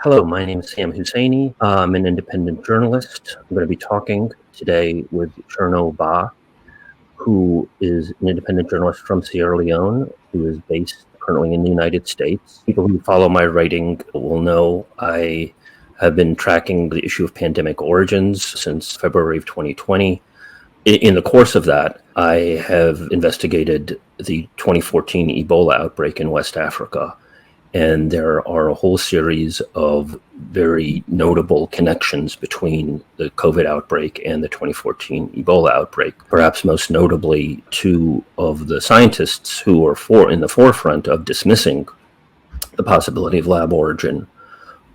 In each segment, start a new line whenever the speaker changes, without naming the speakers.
Hello, my name is Sam Husseini. I'm an independent journalist. I'm going to be talking today with Chernoh, who is an independent journalist from Sierra Leone, who is based currently in the United States. People who follow my writing will know I have been tracking the issue of pandemic origins since February of 2020. In the course of that, I have investigated the 2014 Ebola outbreak in West Africa. And there are a whole series of very notable connections between the COVID outbreak and the 2014 Ebola outbreak. Perhaps most notably, two of the scientists who are in the forefront of dismissing the possibility of lab origin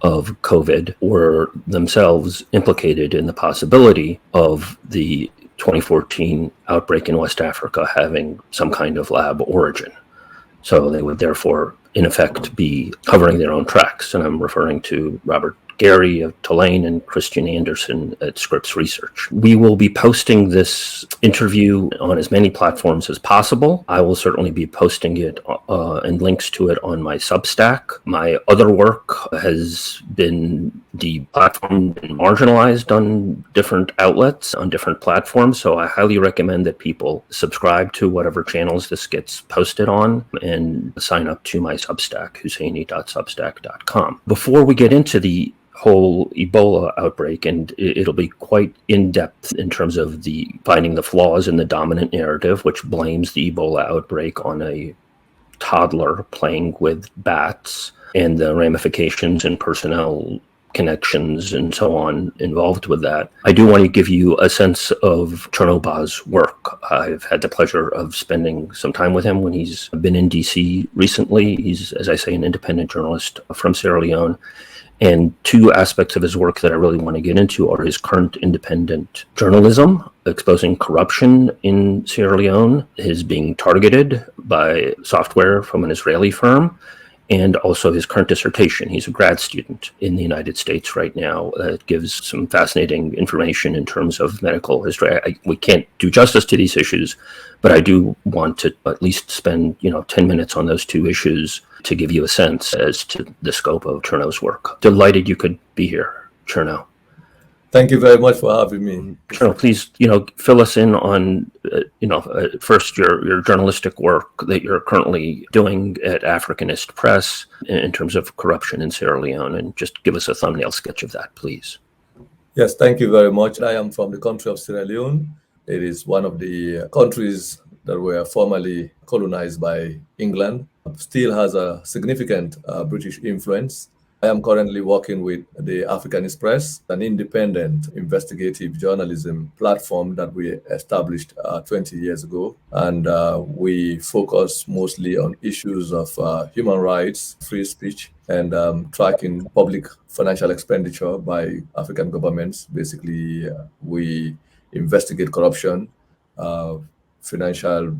of COVID were themselves implicated in the possibility of the 2014 outbreak in West Africa having some kind of lab origin. So they would therefore, in effect, be covering their own tracks. And I'm referring to Robert Gary of Tulane and Christian Anderson at Scripps Research. We will be posting this interview on as many platforms as possible. I will certainly be posting it and links to it on my Substack. My other work has been deplatformed and marginalized on different outlets, on different platforms. So I highly recommend that people subscribe to whatever channels this gets posted on and sign up to my Substack, husseini.substack.com. Before we get into the whole Ebola outbreak, and it'll be quite in-depth in terms of finding the flaws in the dominant narrative, which blames the Ebola outbreak on a toddler playing with bats, and the ramifications and personnel connections and so on involved with that. I do want to give you a sense of Chernoh's work. I've had the pleasure of spending some time with him when he's been in DC recently. He's, as I say, an independent journalist from Sierra Leone. And two aspects of his work that I really want to get into are his current independent journalism, exposing corruption in Sierra Leone, his being targeted by software from an Israeli firm, and also his current dissertation. He's a grad student in the United States right now that gives some fascinating information in terms of medical history. We can't do justice to these issues, but I do want to at least spend 10 minutes on those two issues to give you a sense as to the scope of Chernoh's work. Delighted you could be here, Chernoh.
Thank you very much for having me.
Chernoh, please, fill us in on, first your journalistic work that you're currently doing at Africanist Press in terms of corruption in Sierra Leone, and just give us a thumbnail sketch of that, please.
Yes, thank you very much. I am from the country of Sierra Leone. It is one of the countries that were formerly colonized by England, still has a significant British influence. I am currently working with the Africanist Press, an independent investigative journalism platform that we established 20 years ago. And we focus mostly on issues of human rights, free speech, and tracking public financial expenditure by African governments. Basically, we investigate corruption, financial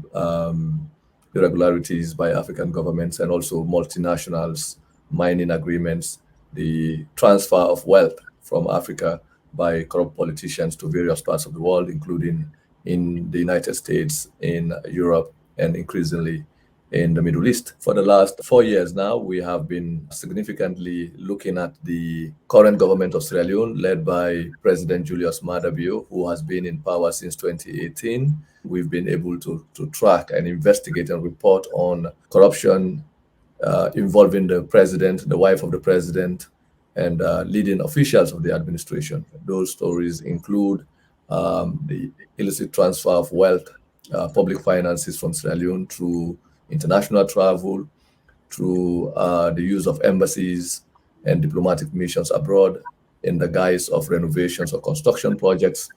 irregularities by African governments, and also multinationals, mining agreements, the transfer of wealth from Africa by corrupt politicians to various parts of the world, including in the United States, in Europe, and increasingly in the Middle East. For the last 4 years now, we have been significantly looking at the current government of Sierra Leone, led by President Julius Maada Bio, who has been in power since 2018. We've been able to track and investigate and report on corruption involving the president, the wife of the president, and leading officials of the administration. Those stories include the illicit transfer of wealth, public finances from Sierra Leone through international travel, through the use of embassies and diplomatic missions abroad in the guise of renovations or construction projects,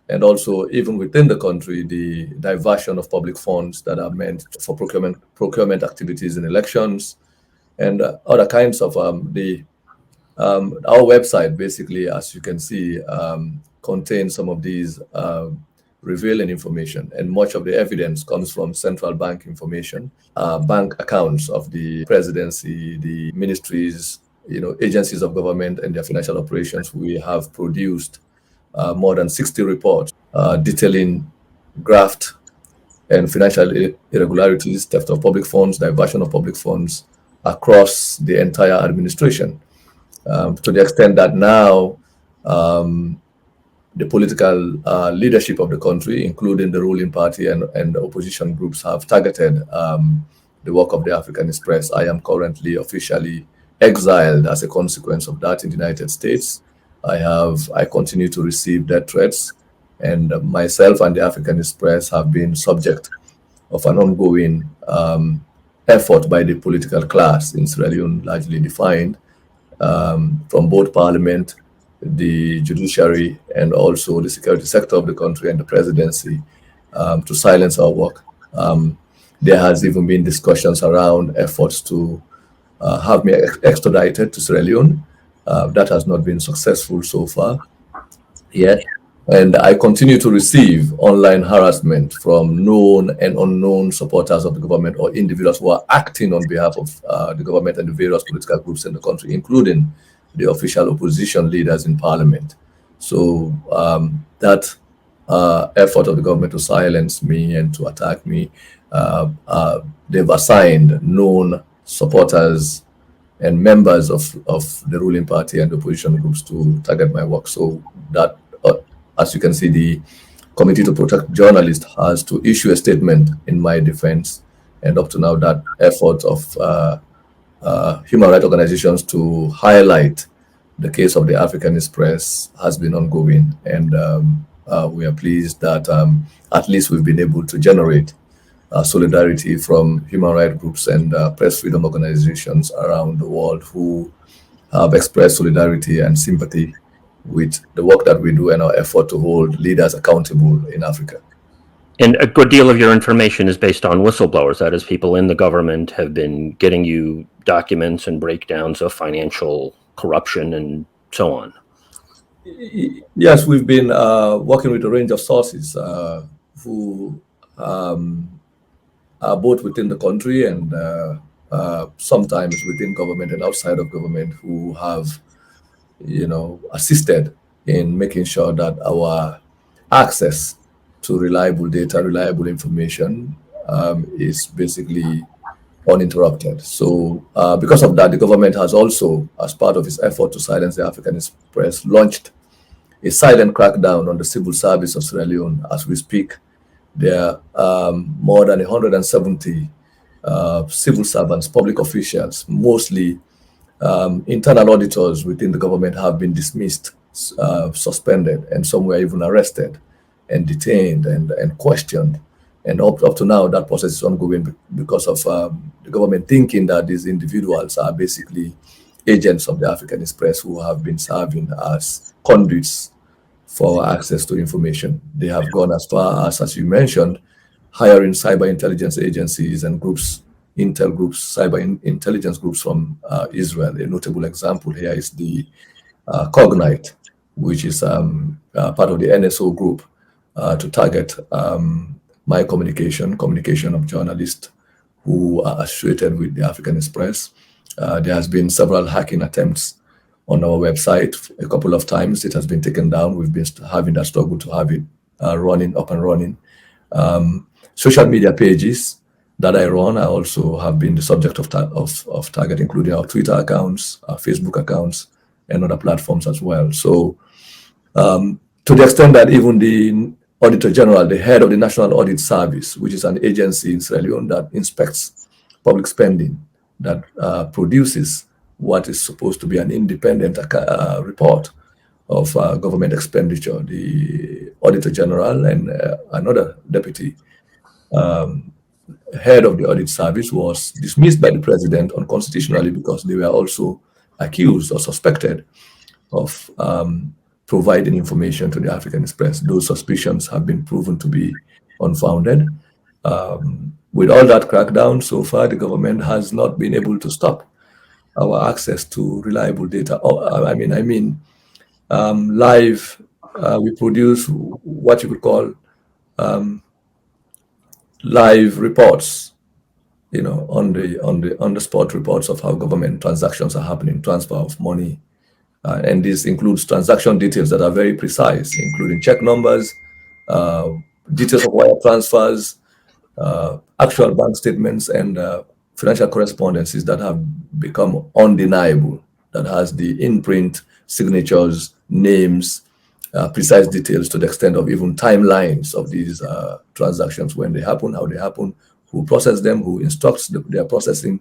and also even within the country, the diversion of public funds that are meant for procurement activities in elections, and other kinds of our website, basically, as you can see, contains some of these revealing information, and much of the evidence comes from central bank information, bank accounts of the presidency, the ministries, agencies of government and their financial operations. We have produced more than 60 reports detailing graft and financial irregularities, theft of public funds, diversion of public funds across the entire administration. to the extent that now the political leadership of the country, including the ruling party and the opposition groups, have targeted the work of the African Express. I am currently officially exiled as a consequence of that in the United States. I continue to receive death threats, and myself and the African Express have been subject of an ongoing effort by the political class in Sierra Leone, largely defined from both parliament, the judiciary, and also the security sector of the country and the presidency to silence our work. There has even been discussions around efforts to have me extradited to Sierra Leone. That has not been successful so far yet. And I continue to receive online harassment from known and unknown supporters of the government or individuals who are acting on behalf of the government and the various political groups in the country, including the official opposition leaders in parliament. So that effort of the government to silence me and to attack me, they've assigned known supporters and members of the ruling party and the opposition groups to target my work. So that, as you can see, the Committee to Protect Journalists has to issue a statement in my defense. And up to now, that effort of human rights organizations to highlight the case of the African Express has been ongoing. And we are pleased that at least we've been able to generate solidarity from human rights groups and press freedom organizations around the world who have expressed solidarity and sympathy with the work that we do and our effort to hold leaders accountable in Africa.
And a good deal of your information is based on whistleblowers. That is, people in the government have been getting you documents and breakdowns of financial corruption and so on.
Yes, we've been working with a range of sources who are both within the country and sometimes within government and outside of government, who have, assisted in making sure that our access to reliable data, reliable information is basically uninterrupted. So because of that, the government has also, as part of its effort to silence the African Express, launched a silent crackdown on the civil service of Sierra Leone. As we speak, there are more than 170 civil servants, public officials, mostly internal auditors within the government, have been dismissed, suspended, and some were even arrested and detained and questioned. And up to now, that process is ongoing because of the government thinking that these individuals are basically agents of the African Express who have been serving as conduits for access to information. They have gone as far as you mentioned, hiring cyber intelligence agencies and groups, intel groups, cyber intelligence groups from Israel. A notable example here is the Cognite, which is part of the NSO group, to target my communication of journalists who are associated with the African Express. There has been several hacking attempts on our website. A couple of times it has been taken down. We've been having that struggle to have it up and running. Social media pages that I run, I also have been the subject of target, including our Twitter accounts, our Facebook accounts, and other platforms as well. So to the extent that even the Auditor General, the head of the National Audit Service, which is an agency in Sierra Leone that inspects public spending, that produces what is supposed to be an independent report of government expenditure, the Auditor General and another deputy head of the audit service was dismissed by the president unconstitutionally because they were also accused or suspected of providing information to the African Express. Those suspicions have been proven to be unfounded. With all that crackdown, so far the government has not been able to stop our access to reliable data. Live. We produce what you could call live reports, on the spot reports of how government transactions are happening, transfer of money, and this includes transaction details that are very precise, including check numbers, details of wire transfers, actual bank statements, and financial correspondences that have become undeniable that has the imprint, signatures, names, precise details to the extent of even timelines of these transactions, when they happen, how they happen, who process them, who instructs their processing,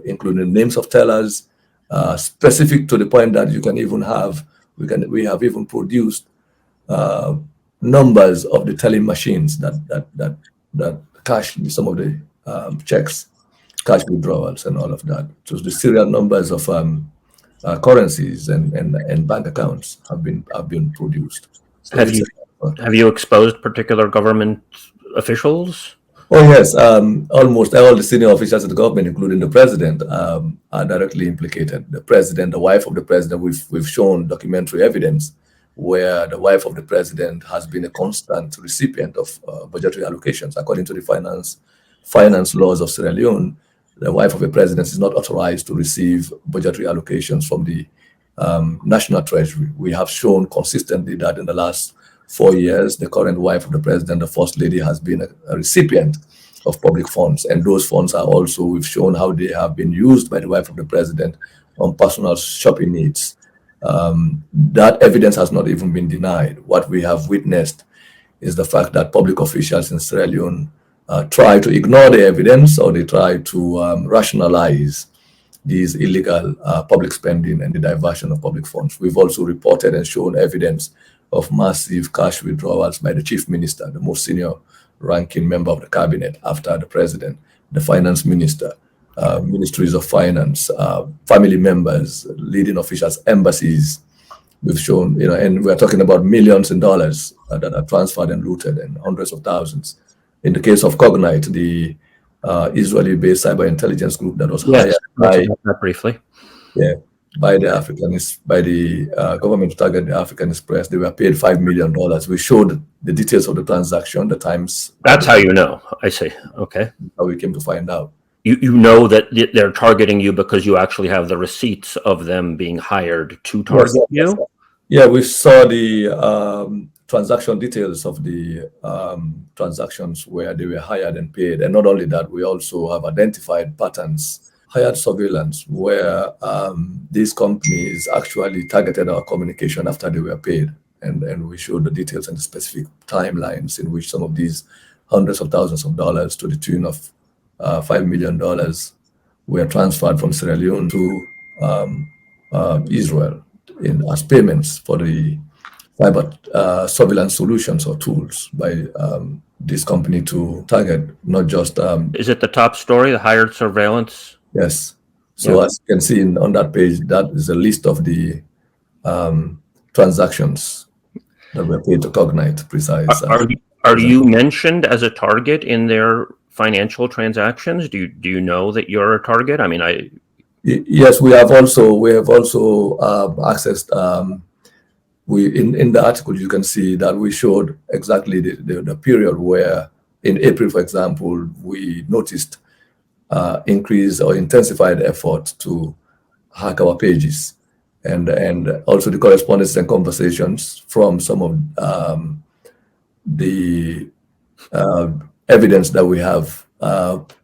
including names of tellers, specific to the point that you can even have, we have even produced numbers of the telling machines that cash some of the checks, cash withdrawals, and all of that. So the serial numbers of currencies and bank accounts have been produced. So
have you exposed particular government officials?
Oh yes, almost all the senior officials of the government, including the president, are directly implicated. The president, the wife of the president, we've shown documentary evidence where the wife of the president has been a constant recipient of budgetary allocations. According to the finance laws of Sierra Leone, the wife of a president is not authorized to receive budgetary allocations from the national treasury. We have shown consistently that in the last 4 years, the current wife of the president, the first lady, has been a recipient of public funds. And those funds are also, we've shown how they have been used by the wife of the president on personal shopping needs. That evidence has not even been denied. What we have witnessed is the fact that public officials in Sierra Leone try to ignore the evidence, or they try to rationalize these illegal public spending and the diversion of public funds. We've also reported and shown evidence of massive cash withdrawals by the chief minister, the most senior ranking member of the cabinet after the president, the finance minister, ministries of finance, family members, leading officials, embassies. We've shown, and we're talking about millions in dollars that are transferred and looted, and hundreds of thousands. In the case of Cognite, the Israeli-based cyber intelligence group that was hired
briefly.
Yeah, by the government to target the African Express. They were paid $5 million. We showed the details of the transaction, the times.
That's how you know. I see. Okay.
How we came to find out.
You know that they're targeting you because you actually have the receipts of them being hired to target you?
Yeah, we saw the transaction details of the transactions where they were hired and paid. And not only that, we also have identified patterns, hired surveillance, where these companies actually targeted our communication after they were paid. And we showed the details and the specific timelines in which some of these hundreds of thousands of dollars to the tune of $5 million were transferred from Sierra Leone to Israel as payments for the cyber surveillance solutions or tools by this company to target not just.
Is it the top story, the hired surveillance?
Yes. So as you can see on that page, that is a list of the transactions that were paid to Cognite. Precise.
Are you mentioned as a target in their financial transactions? Do you know that you're a target? I mean,
Yes, we have also accessed. In the article, you can see that we showed exactly the period where, in April, for example, we noticed increased or intensified effort to hack our pages, and also the correspondence and conversations from some of the evidence that we have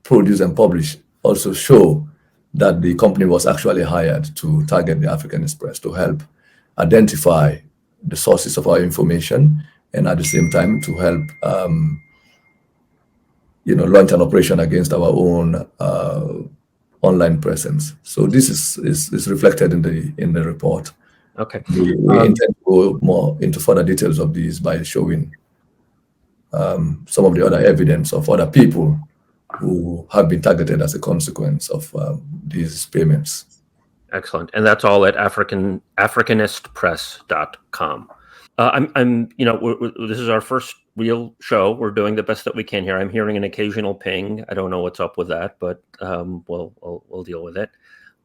produced and published also show that the company was actually hired to target the African Express to help identify the sources of our information, and at the same time to help launch an operation against our own online presence. So this is reflected in the report.
Okay.
We intend to go more into further details of these by showing some of the other evidence of other people who have been targeted as a consequence of these payments.
Excellent. And that's all at africanistpress.com. This is our first real show. We're doing the best that we can here. I'm hearing an occasional ping. I don't know what's up with that, but we'll deal with it.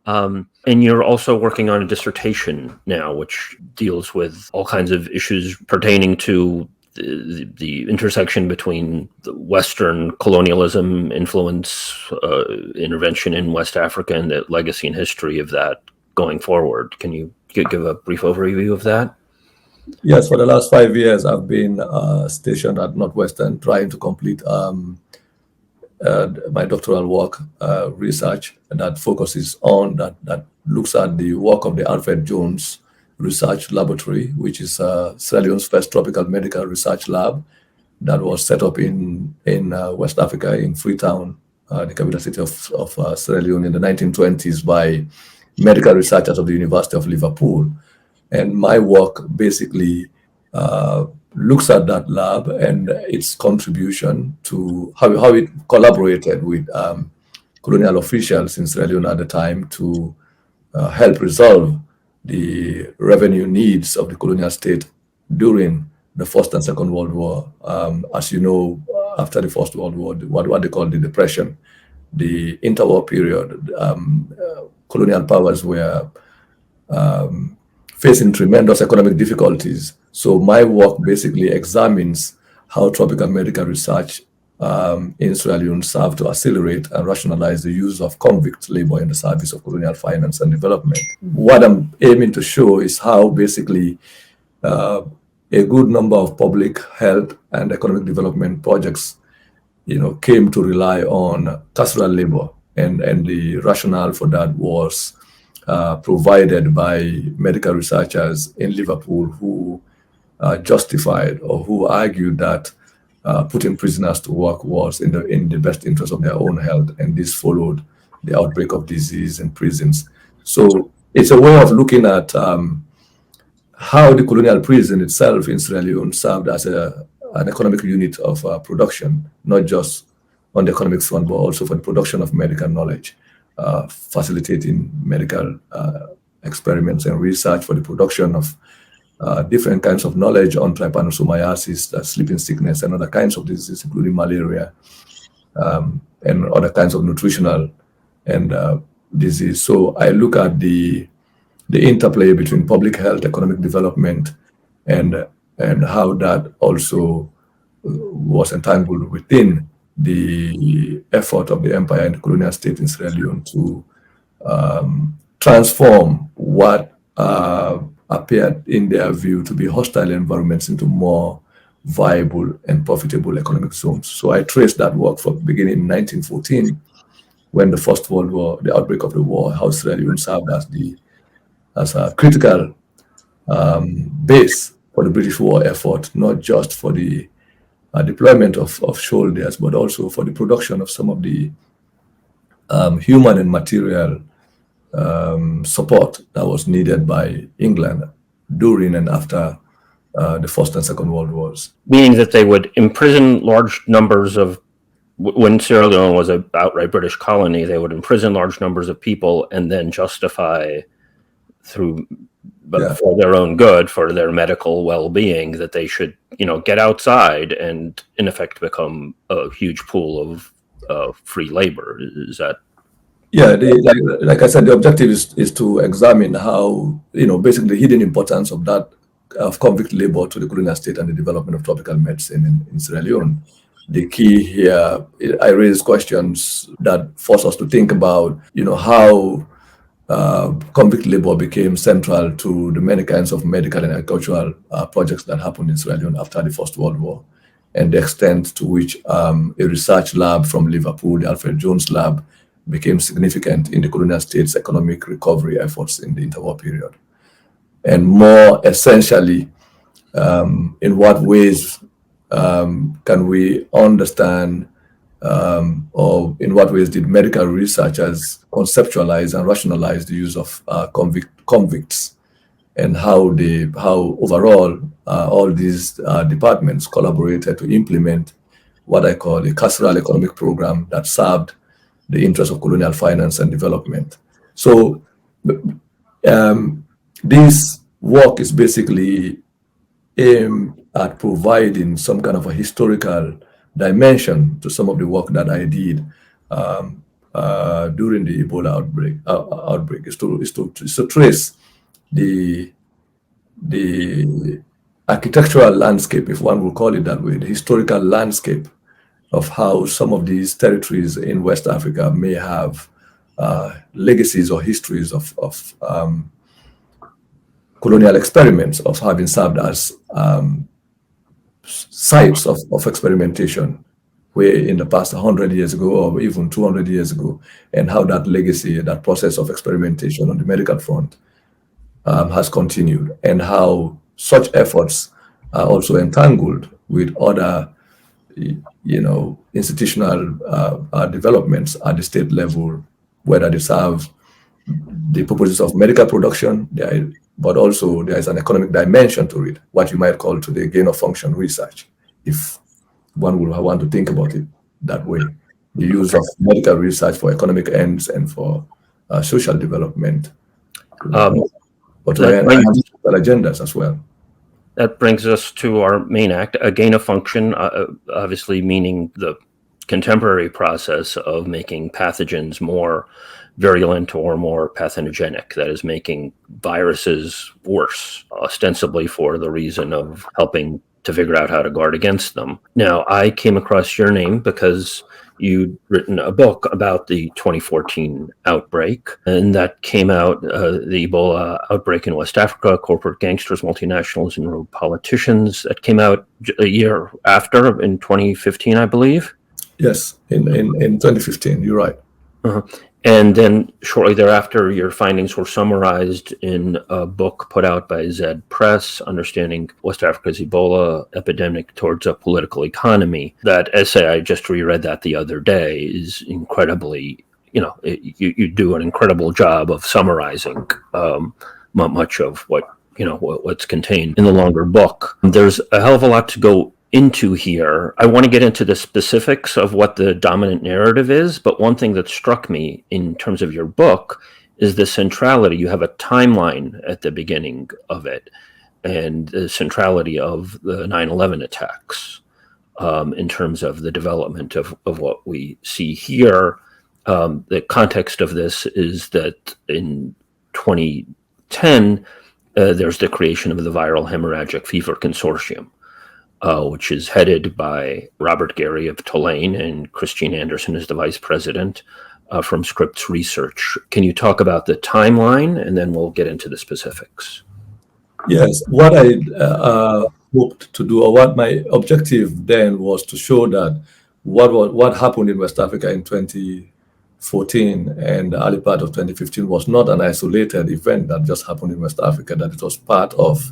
And you're also working on a dissertation now, which deals with all kinds of issues pertaining to the intersection between the Western colonialism influence, intervention in West Africa, and the legacy and history of that going forward. Can you give a brief overview of that?
Yes, for the last 5 years, I've been stationed at Northwestern trying to complete my doctoral work, research that focuses on that looks at the work of the Alfred Jones Research Laboratory, which is Sierra Leone's first tropical medical research lab that was set up in West Africa, in Freetown, the capital city of Sierra Leone, in the 1920s by medical researchers of the University of Liverpool. And my work basically looks at that lab and its contribution to how it collaborated with colonial officials in Sierra Leone at the time to help resolve the revenue needs of the colonial state during the First and Second World War. As you know, after the First World War, what they call the Depression, the interwar period, colonial powers were facing tremendous economic difficulties. So my work basically examines how tropical medical research in Sierra Leone served to accelerate and rationalize the use of convict labor in the service of colonial finance and development. What I'm aiming to show is how basically a good number of public health and economic development projects, came to rely on carceral labor, and the rationale for that was provided by medical researchers in Liverpool who justified or who argued that putting prisoners to work was in the best interest of their own health, and this followed the outbreak of disease in prisons. So it's a way of looking at how the colonial prison itself in Sierra Leone served as an economic unit of production, not just on the economic front, but also for the production of medical knowledge, facilitating medical experiments and research for the production of different kinds of knowledge on trypanosomiasis, sleeping sickness, and other kinds of diseases, including malaria, and other kinds of nutritional and disease. So I look at the interplay between public health, economic development, and how that also was entangled within the effort of the empire and the colonial state in Sierra Leone to transform what appeared in their view to be hostile environments into more viable and profitable economic zones. So I traced that work from beginning in 1914, when the First World War, the outbreak of the war, how Sierra Leone served as a critical base for the British war effort, not just for the deployment of soldiers, but also for the production of some of the human and material support that was needed by England during and after the First and Second World Wars.
Meaning that they would imprison large numbers of, when Sierra Leone was an outright British colony, they would imprison large numbers of people and then justify for their own good, for their medical well-being, that they should, get outside and in effect become a huge pool of free labor. Is that?
Yeah, like I said, the objective is to examine how, basically the hidden importance of convict labor to the colonial state and the development of tropical medicine in Sierra Leone. The key here, I raise questions that force us to think about, how convict labor became central to the many kinds of medical and agricultural projects that happened in Sierra Leone after the First World War, and the extent to which a research lab from Liverpool, the Alfred Jones lab, became significant in the colonial state's economic recovery efforts in the interwar period. And more essentially, in what ways can we understand, or in what ways did medical researchers conceptualize and rationalize the use of convicts, and how overall all these departments collaborated to implement what I call a carceral economic program that served the interests of colonial finance and development. So this work is basically aimed at providing some kind of a historical dimension to some of the work that I did during the Ebola outbreak. Is to trace the architectural landscape, if one will call it that way, the historical landscape of how some of these territories in West Africa may have legacies or histories of colonial experiments, of having served as sites of experimentation way in the past 100 years ago or even 200 years ago, and how that legacy, that process of experimentation on the medical front has continued, and how such efforts are also entangled with other, institutional developments at the state level, whether they serve the purposes of medical production, but also there is an economic dimension to it, what you might call today gain of function research, if one would want to think about it that way. The use of medical research for economic ends and for social development, but to enhance social agendas as well.
That brings us to our main act, a gain of function, obviously meaning the contemporary process of making pathogens more virulent or more pathogenic, that is, making viruses worse, ostensibly for the reason of helping to figure out how to guard against them. Now, I came across your name because you'd written a book about the 2014 outbreak, and that came out, the Ebola outbreak in West Africa, corporate gangsters, multinationals, and rogue politicians. That came out a year after, in 2015, I believe.
Yes, in 2015, you're right.
Uh-huh. And then shortly thereafter, your findings were summarized in a book put out by Zed Press, Understanding West Africa's Ebola Epidemic Towards a Political Economy. That essay, I just reread that the other day, is incredibly, you do an incredible job of summarizing much of what's contained in the longer book. There's a hell of a lot to go into here. I want to get into the specifics of what the dominant narrative is, but one thing that struck me in terms of your book is the centrality. You have a timeline at the beginning of it, and the centrality of the 9/11 attacks in terms of the development of what we see here. The context of this is that in 2010, there's the creation of the Viral Hemorrhagic Fever Consortium, which is headed by Robert Gary of Tulane, and Christine Anderson is the vice president from Scripps Research. Can you talk about the timeline, and then we'll get into the specifics?
Yes, what I hoped to do, or what my objective then was to show that what happened in West Africa in 2014 and the early part of 2015 was not an isolated event that just happened in West Africa, that it was part of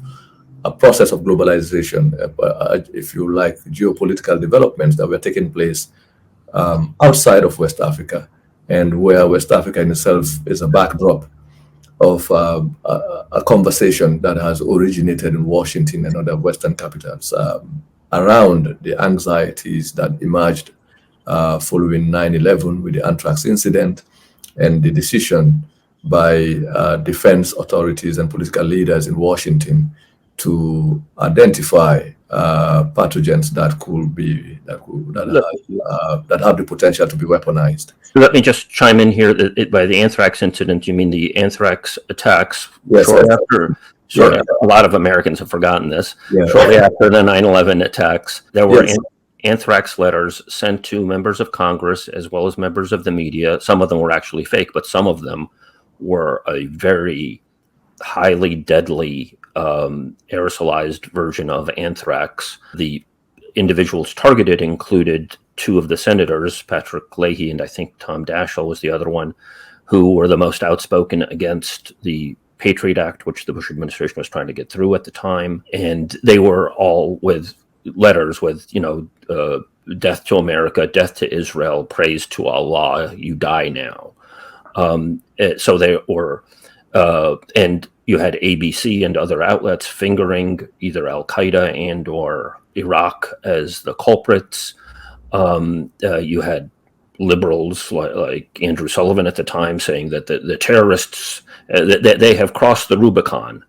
a process of globalization, if you like, geopolitical developments that were taking place outside of West Africa, and where West Africa in itself is a backdrop of a conversation that has originated in Washington and other Western capitals around the anxieties that emerged following 9/11 with the anthrax incident, and the decision by defense authorities and political leaders in Washington to identify pathogens that have the potential to be weaponized.
Let me just chime in here. By the anthrax incident, you mean the anthrax attacks?
Yes,
shortly after, a lot of Americans have forgotten this. Yeah. Shortly after the 9/11 attacks, there were anthrax letters sent to members of Congress as well as members of the media. Some of them were actually fake, but some of them were a very highly deadly aerosolized version of anthrax. The individuals targeted included two of the senators, Patrick Leahy and I think Tom Daschle was the other one, who were the most outspoken against the Patriot Act, which the Bush administration was trying to get through at the time. And they were all with letters with, death to America, death to Israel, praise to Allah, you die now. So they were, and you had ABC and other outlets fingering either Al-Qaeda and or Iraq as the culprits. You had liberals like Andrew Sullivan at the time saying that the terrorists, that they have crossed the Rubicon,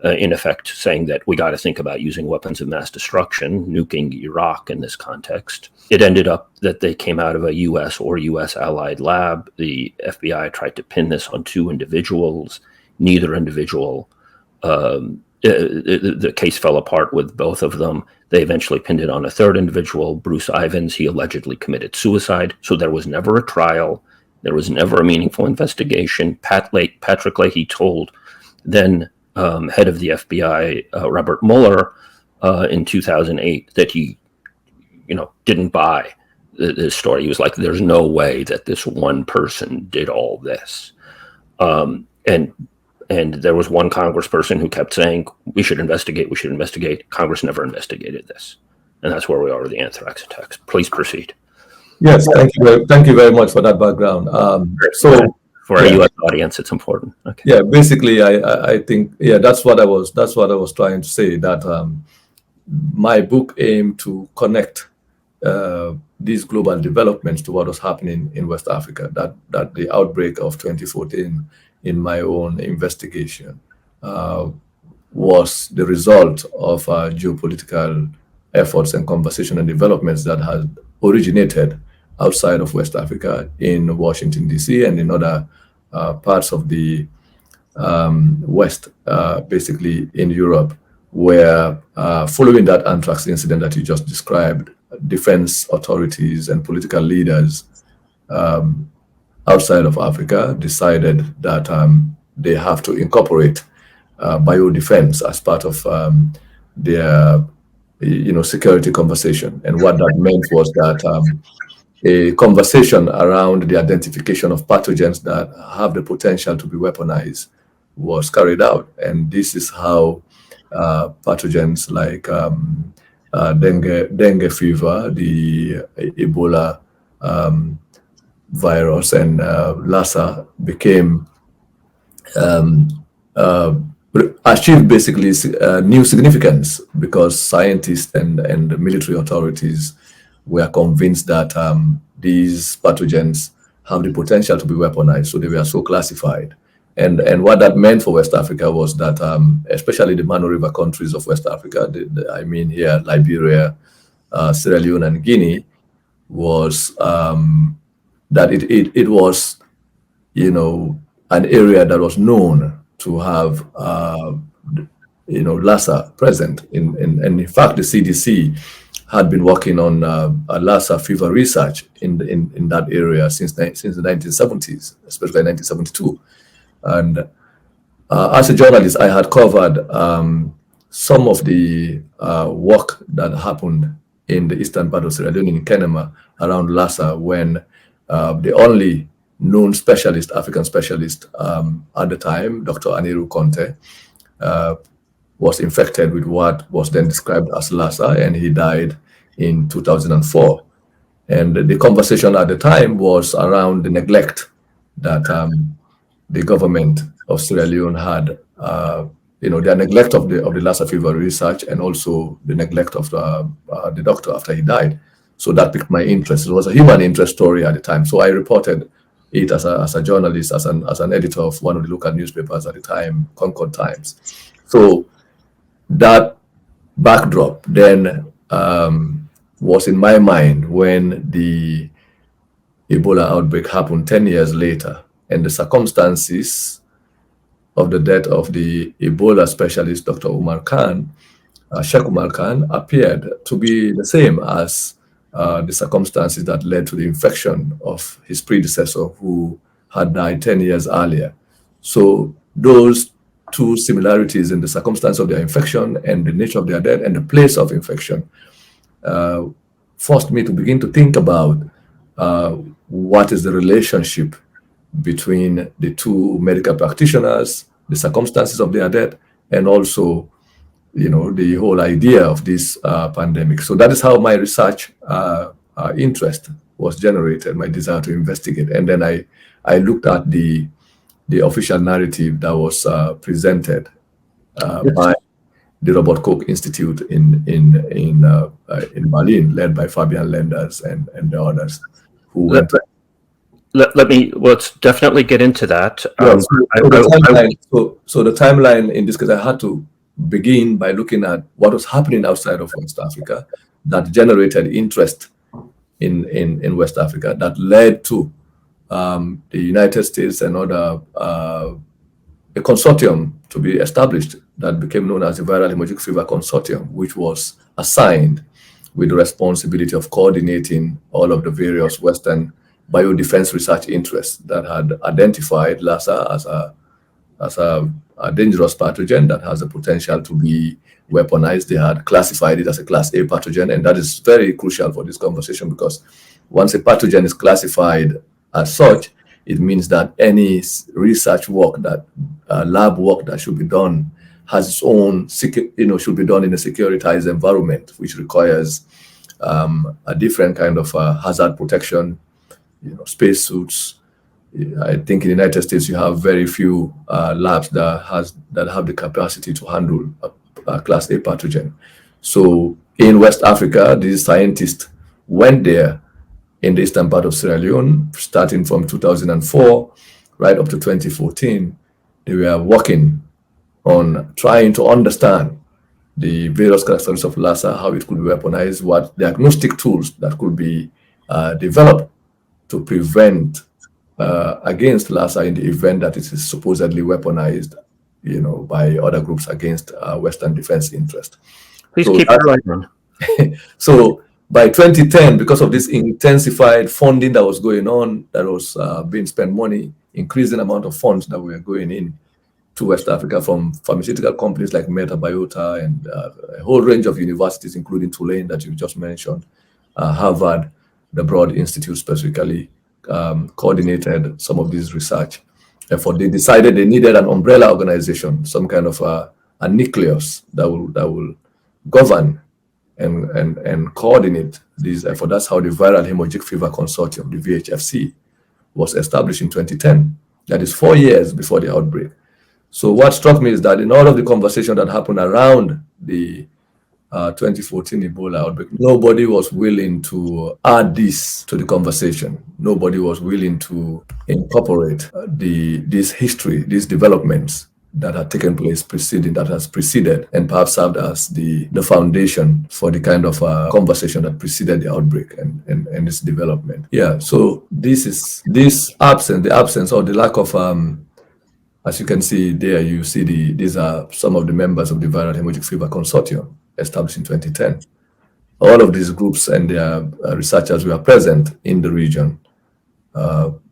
in effect saying that we got to think about using weapons of mass destruction, nuking Iraq in this context. It ended up that they came out of a U.S. or U.S. allied lab. The FBI tried to pin this on two individuals. Neither individual, the case fell apart with both of them. They eventually pinned it on a third individual, Bruce Ivins. He allegedly committed suicide. So there was never a trial. There was never a meaningful investigation. Patrick Leahy told then head of the FBI, Robert Mueller, in 2008, that he, didn't buy this story. He was like, "There's no way that this one person did all this," and there was one congressperson who kept saying, "We should investigate. We should investigate." Congress never investigated this, and that's where we are with the anthrax attacks. Please proceed.
Yes, thank you very much for that background.
For our U.S. audience, it's important. Okay.
Yeah, basically, I think that's what I was trying to say, that my book aimed to connect these global developments to what was happening in West Africa. That the outbreak of 2014, in my own investigation, was the result of geopolitical efforts and conversation and developments that had originated outside of West Africa, in Washington, D.C., and in other parts of the West, basically in Europe, where following that anthrax incident that you just described, defense authorities and political leaders outside of Africa decided that they have to incorporate biodefense as part of their security conversation. And what that meant was that a conversation around the identification of pathogens that have the potential to be weaponized was carried out. And this is how pathogens like dengue fever, the Ebola virus, and Lassa became achieved basically new significance, because scientists and military authorities were convinced that these pathogens have the potential to be weaponized, so they were so classified. And what that meant for West Africa was that, especially the Mano River countries of West Africa, I mean here Liberia, Sierra Leone, and Guinea, was that it was, an area that was known to have, Lassa present. And in fact, the CDC had been working on Lassa fever research in that area since the 1970s, especially 1972. And as a journalist, I had covered some of the work that happened in the eastern part of Sierra Leone, in Kenema, around Lassa, when the only known specialist, African specialist at the time, Dr. Aniru Conte, was infected with what was then described as Lassa, and he died in 2004. And the conversation at the time was around the neglect that the government of Sierra Leone had, their neglect of the Lassa fever research, and also the neglect of the doctor after he died. So that piqued my interest. It was a human interest story at the time. So I reported it as a journalist, as an editor of one of the local newspapers at the time, Concord Times. So that backdrop then was in my mind when the Ebola outbreak happened 10 years later, and the circumstances of the death of the Ebola specialist, Dr. Umar Khan, Sheikh Umar Khan, appeared to be the same as the circumstances that led to the infection of his predecessor, who had died 10 years earlier. So those two similarities in the circumstance of their infection and the nature of their death and the place of infection forced me to begin to think about what is the relationship between the two medical practitioners, the circumstances of their death, and also, the whole idea of this pandemic. So that is how my research interest was generated, my desire to investigate. And then I looked at the official narrative that was presented by the Robert Koch Institute in Berlin, led by Fabian Lenders and the others who went.
Let's definitely get into that.
So the timeline in this case, I had to begin by looking at what was happening outside of West Africa that generated interest in West Africa, that led to the United States and other a consortium to be established that became known as the Viral Hemorrhagic Fever Consortium, which was assigned with the responsibility of coordinating all of the various Western biodefense research interests that had identified Lassa as as a dangerous pathogen that has the potential to be weaponized. They had classified it as a Class A pathogen, and that is very crucial for this conversation, because once a pathogen is classified as such, it means that any research work, that lab work that should be done, has its own, should be done in a securitized environment, which requires a different kind of hazard protection, space suits. I think in the United States you have very few labs that have the capacity to handle a Class A pathogen. So in West Africa, these scientists went there in the eastern part of Sierra Leone, starting from 2004 right up to 2014. They were working on trying to understand the various characteristics of Lassa, how it could be weaponized, what diagnostic tools that could be developed to prevent against Lassa in the event that it is supposedly weaponized, by other groups against Western defense interest.
Please keep it right on.
So by 2010, because of this intensified funding that was going on, that was being spent money, increasing amount of funds that were going in to West Africa from pharmaceutical companies like Meta Biota and a whole range of universities, including Tulane that you just mentioned, Harvard, the Broad Institute specifically, coordinated some of this research. Therefore, they decided they needed an umbrella organization, some kind of a nucleus that will govern and coordinate these efforts. That's how the Viral Hemorrhagic Fever Consortium, the VHFC, was established in 2010. That is 4 years before the outbreak. So what struck me is that in all of the conversation that happened around the 2014 Ebola outbreak, nobody was willing to add this to the conversation. Nobody was willing to incorporate this history, these developments that had taken place that has preceded and perhaps served as the foundation for the kind of conversation that preceded the outbreak and its development. Yeah, so the absence or the lack of as you can see there, you see these are some of the members of the Viral Hemorrhagic Fever Consortium, established in 2010. All of these groups and their researchers were present in the region,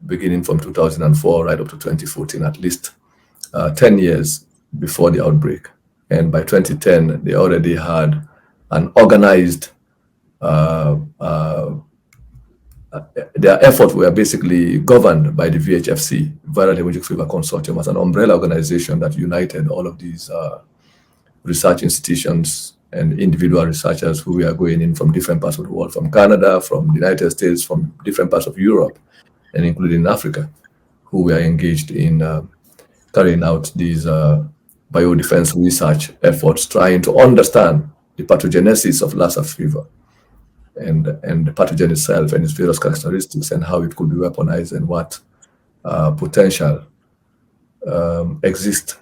beginning from 2004 right up to 2014, at least 10 years before the outbreak. And by 2010, they already had an organized, their efforts were basically governed by the VHFC, Viral Hemorrhagic Fever Consortium, as an umbrella organization that united all of these research institutions and individual researchers who were going in from different parts of the world, from Canada, from the United States, from different parts of Europe, and including Africa, who were engaged in carrying out these biodefense research efforts, trying to understand the pathogenesis of Lassa fever and the pathogen itself and its various characteristics and how it could be weaponized and what potential exists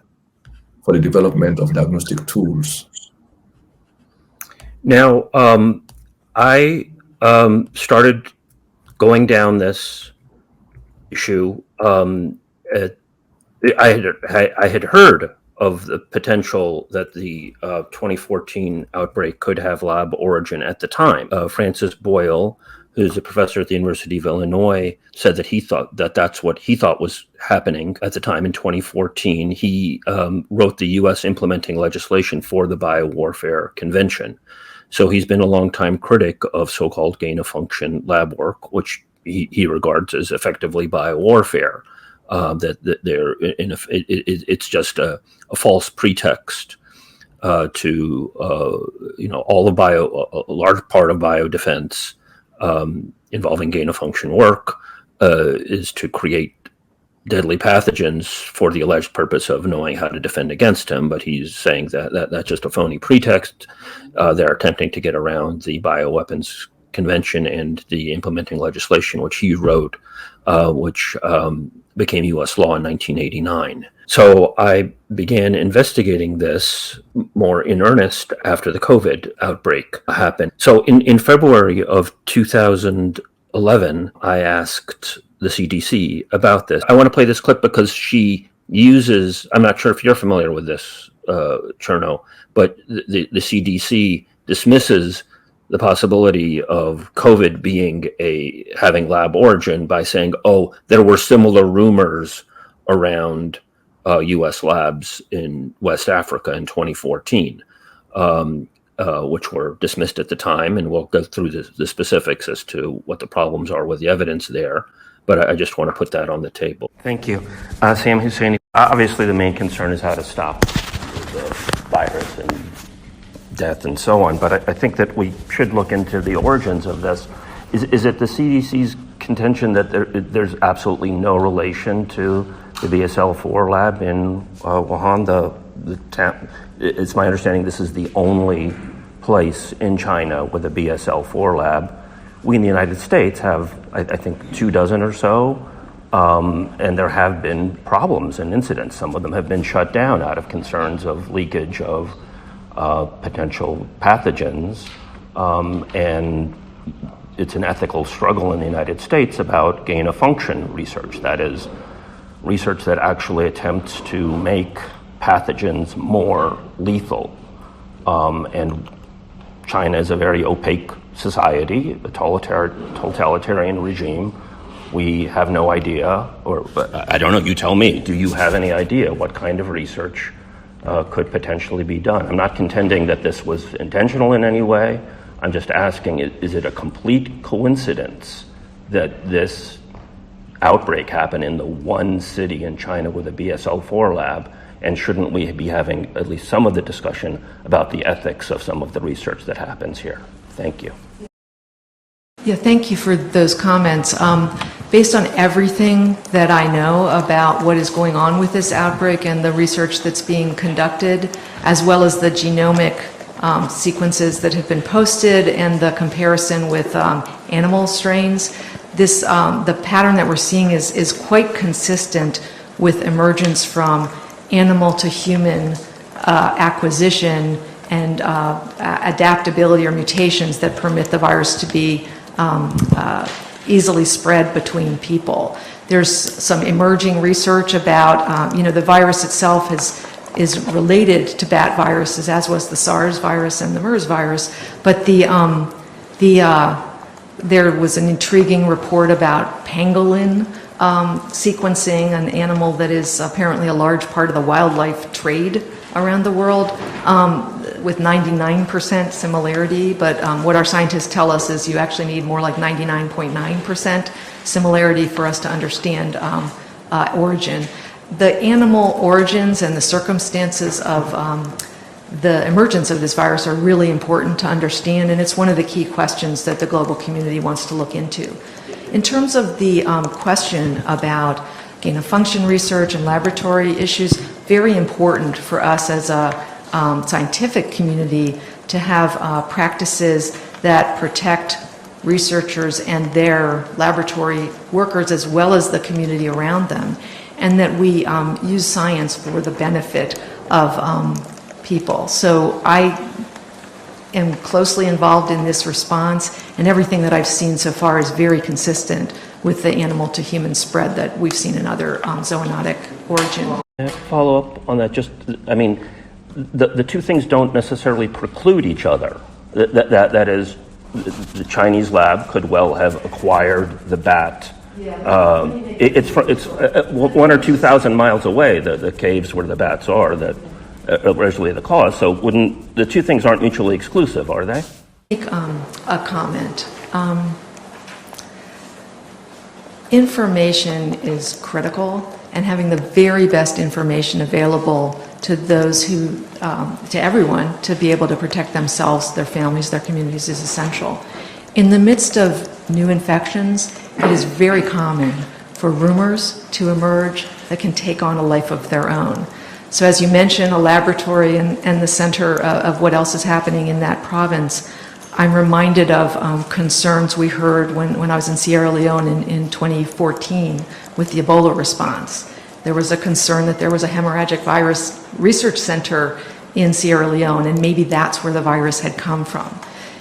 for the development of diagnostic tools.
Now, I started going down this issue. I had heard of the potential that the 2014 outbreak could have lab origin at the time. Francis Boyle, who's a professor at the University of Illinois, said that he thought that that's what he thought was happening at the time in 2014. He wrote the U.S. implementing legislation for the Biowarfare Convention. So he's been a longtime critic of so-called gain-of-function lab work, which he regards as effectively biowarfare. That they're it's just a false pretext to all of a large part of biodefense involving gain-of-function work is to create deadly pathogens for the alleged purpose of knowing how to defend against them. But he's saying that that's just a phony pretext. They're attempting to get around the Bioweapons Convention and the implementing legislation, which he wrote, which became U.S. law in 1989. So I began investigating this more in earnest after the COVID outbreak happened. So in February of 2011, I asked the CDC about this. I want to play this clip because she uses, I'm not sure if you're familiar with this, Chernoh, but the CDC dismisses the possibility of COVID having lab origin by saying, oh, there were similar rumors around U.S. labs in West Africa in 2014, which were dismissed at the time, and we'll go through the specifics as to what the problems are with the evidence there. But I just want to put that on the table.
Thank you. Sam Husseini, obviously the main concern is how to stop the virus and death and so on, but I think that we should look into the origins of this. Is it the CDC's contention that there's absolutely no relation to the BSL-4 lab in Wuhan? It's my understanding this is the only place in China with a BSL-4 lab. We in the United States have, I think, 24 or so, and there have been problems and incidents. Some of them have been shut down out of concerns of leakage of potential pathogens, and it's an ethical struggle in the United States about gain-of-function research. That is, research that actually attempts to make pathogens more lethal. And China is a very opaque society, a totalitarian regime. We have no idea, or I don't know, you tell me, do you have any idea what kind of research could potentially be done? I'm not contending that this was intentional in any way. I'm just asking, is it a complete coincidence that this outbreak happened in the one city in China with a BSL-4 lab? And shouldn't we be having at least some of the discussion about the ethics of some of the research that happens here? Thank you.
Yeah, thank you for those comments. Based on everything that I know about what is going on with this outbreak and the research that's being conducted, as well as the genomic sequences that have been posted and the comparison with animal strains, the pattern that we're seeing is quite consistent with emergence from animal to human acquisition and adaptability or mutations that permit the virus to be easily spread between people. There's some emerging research about, the virus itself is related to bat viruses, as was the SARS virus and the MERS virus, but there was an intriguing report about pangolin sequencing, an animal that is apparently a large part of the wildlife trade around the world, with 99% similarity, but what our scientists tell us is you actually need more like 99.9% similarity for us to understand origin. The animal origins and the circumstances of the emergence of this virus are really important to understand, and it's one of the key questions that the global community wants to look into. In terms of the question about gain-of-function research and laboratory issues, very important for us as a scientific community to have practices that protect researchers and their laboratory workers as well as the community around them, and that we use science for the benefit of people. So I am closely involved in this response, and everything that I've seen so far is very consistent with the animal to human spread that we've seen in other zoonotic origin.
Follow up on that, the two things don't necessarily preclude each other. That is, the Chinese lab could well have acquired the bat. It's 1,000 or 2,000 miles away, the caves where the bats are that originally the cause. So the two things aren't mutually exclusive, are they?
Make a comment. Information is critical, and having the very best information available to those to everyone to be able to protect themselves, their families, their communities is essential. In the midst of new infections, it is very common for rumors to emerge that can take on a life of their own. So as you mentioned, a laboratory and the center of what else is happening in that province, I'm reminded of concerns we heard when I was in Sierra Leone in 2014 with the Ebola response. There was a concern that there was a hemorrhagic virus research center in Sierra Leone, and maybe that's where the virus had come from.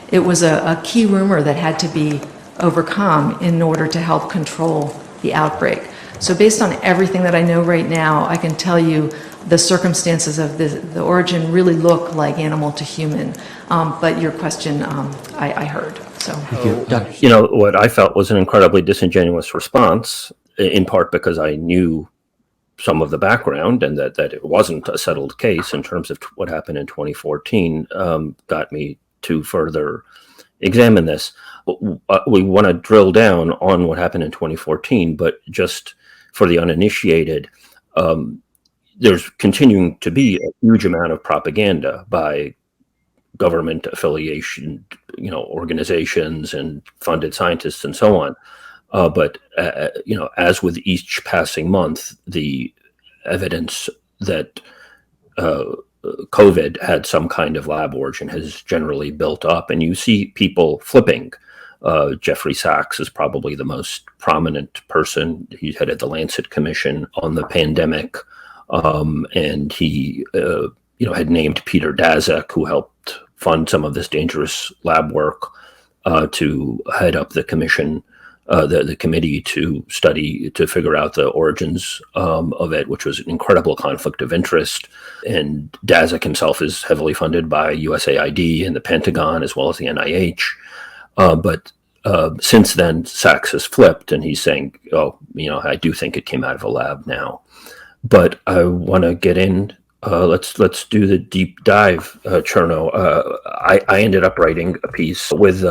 It was a key rumor that had to be overcome in order to help control the outbreak. So based on everything that I know right now, I can tell you the circumstances of the origin really look like animal to human. But your question, I heard. So,
what I felt was an incredibly disingenuous response, in part because I knew some of the background and that it wasn't a settled case in terms of what happened in 2014 got me to further examine this. We want to drill down on what happened in 2014, but just for the uninitiated, there's continuing to be a huge amount of propaganda by government affiliation, organizations and funded scientists and so on. But as with each passing month, the evidence that COVID had some kind of lab origin has generally built up, and you see people flipping. Jeffrey Sachs is probably the most prominent person. He headed the Lancet Commission on the pandemic, and he, had named Peter Daszak, who helped fund some of this dangerous lab work, to head up the commission, the committee to figure out the origins of it, which was an incredible conflict of interest. And Daszak himself is heavily funded by USAID and the Pentagon, as well as the NIH. But since then, Sachs has flipped, and he's saying, I do think it came out of a lab now. But I want to get in. Let's do the deep dive, Chernoh. I ended up writing a piece with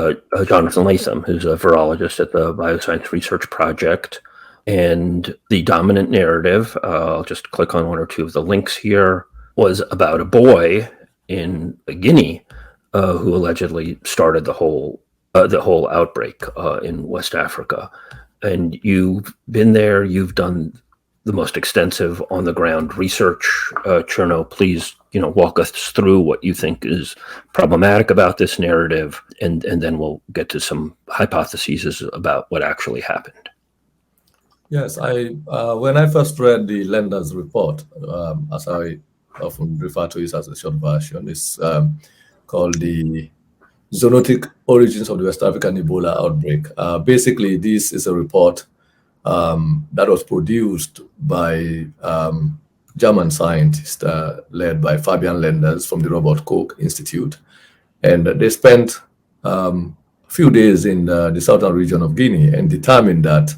Jonathan Latham, who's a virologist at the Bioscience Research Project. And the dominant narrative, I'll just click on one or two of the links here, was about a boy in Guinea who allegedly started the whole outbreak in West Africa. And you've been there, you've done the most extensive on-the-ground research. Chernoh, please, walk us through what you think is problematic about this narrative, and then we'll get to some hypotheses about what actually happened.
Yes, when I first read the Lender's report, as I often refer to it as a short version, it's called the Zoonotic Origins of the West African Ebola Outbreak. Basically, this is a report that was produced by German scientists led by Fabian Lenders from the Robert Koch Institute. And they spent a few days in the southern region of Guinea and determined that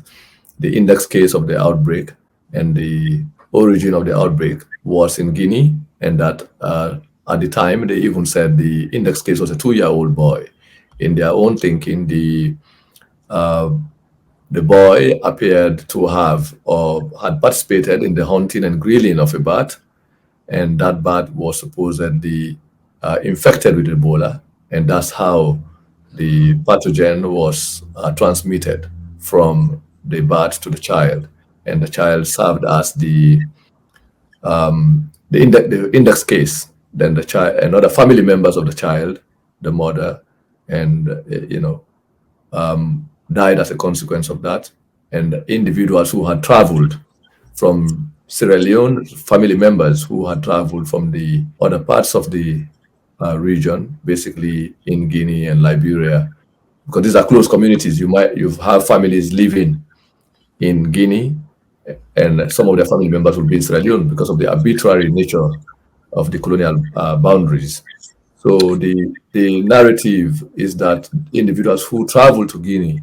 the index case of the outbreak and the origin of the outbreak was in Guinea, and that at the time they even said the index case was a 2-year-old boy. In their own thinking, the boy appeared to have or had participated in the hunting and grilling of a bat, and that bat was supposedly infected with Ebola, and that's how the pathogen was transmitted from the bat to the child, and the child served as the index case. Then the child and other family members of the child, the mother, and died as a consequence of that. And individuals who had traveled from Sierra Leone, family members who had traveled from the other parts of the region, basically in Guinea and Liberia, because these are close communities. You have families living in Guinea, and some of their family members will be in Sierra Leone because of the arbitrary nature of the colonial boundaries. So the narrative is that individuals who travel to Guinea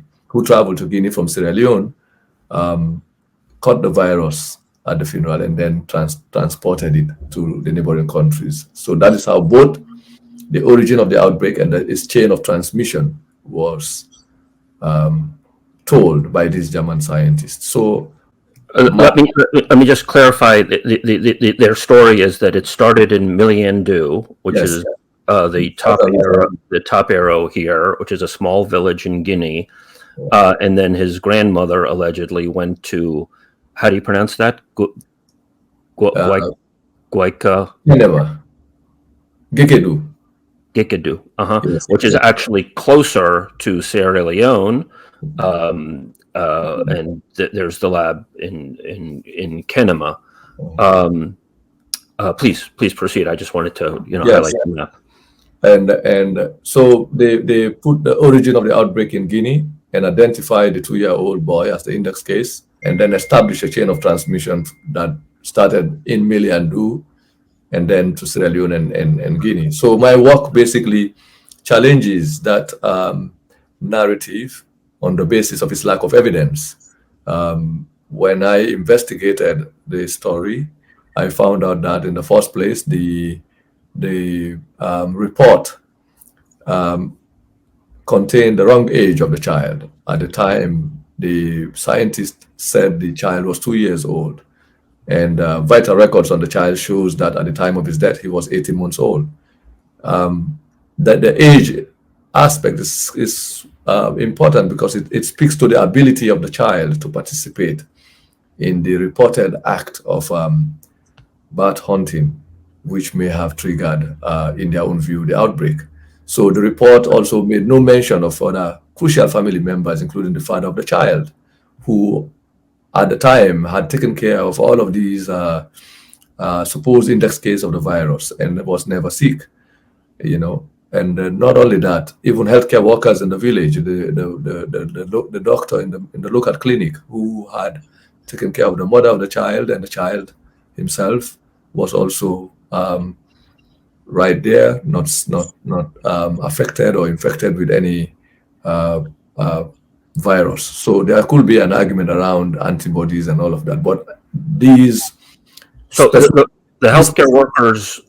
from Sierra Leone caught the virus at the funeral and then transported it to the neighboring countries. So that is how both the origin of the outbreak and its chain of transmission was told by these German scientists. So
let me just clarify. Their story is that it started in Miliandou, which is the top arrow here, which is a small village in Guinea, and then his grandmother allegedly went to, how do you pronounce that? Guaika. Gekedu,
yes,
which is actually closer to Sierra Leone, and there's the lab in Kenema. Please proceed. I just wanted to highlight that.
And so they put the origin of the outbreak in Guinea and identified the 2-year-old boy as the index case, and then established a chain of transmission that started in Miliandou and then to Sierra Leone and Guinea. So my work basically challenges that narrative on the basis of its lack of evidence. when I investigated the story, I found out that in the first place, the report contained the wrong age of the child. At the time, the scientist said the child was 2 years old, and vital records on the child shows that at the time of his death, he was 18 months old. That the age aspect is important because it speaks to the ability of the child to participate in the reported act of bat hunting, which may have triggered, in their own view, the outbreak. So the report also made no mention of other crucial family members, including the father of the child, who at the time had taken care of all of these supposed index case of the virus and was never sick, you know. And not only that, even healthcare workers in the village, the doctor in the local clinic who had taken care of the mother of the child and the child himself was also right there, not affected or infected with any virus. So there could be an argument around antibodies and all of that. But these
So the healthcare workers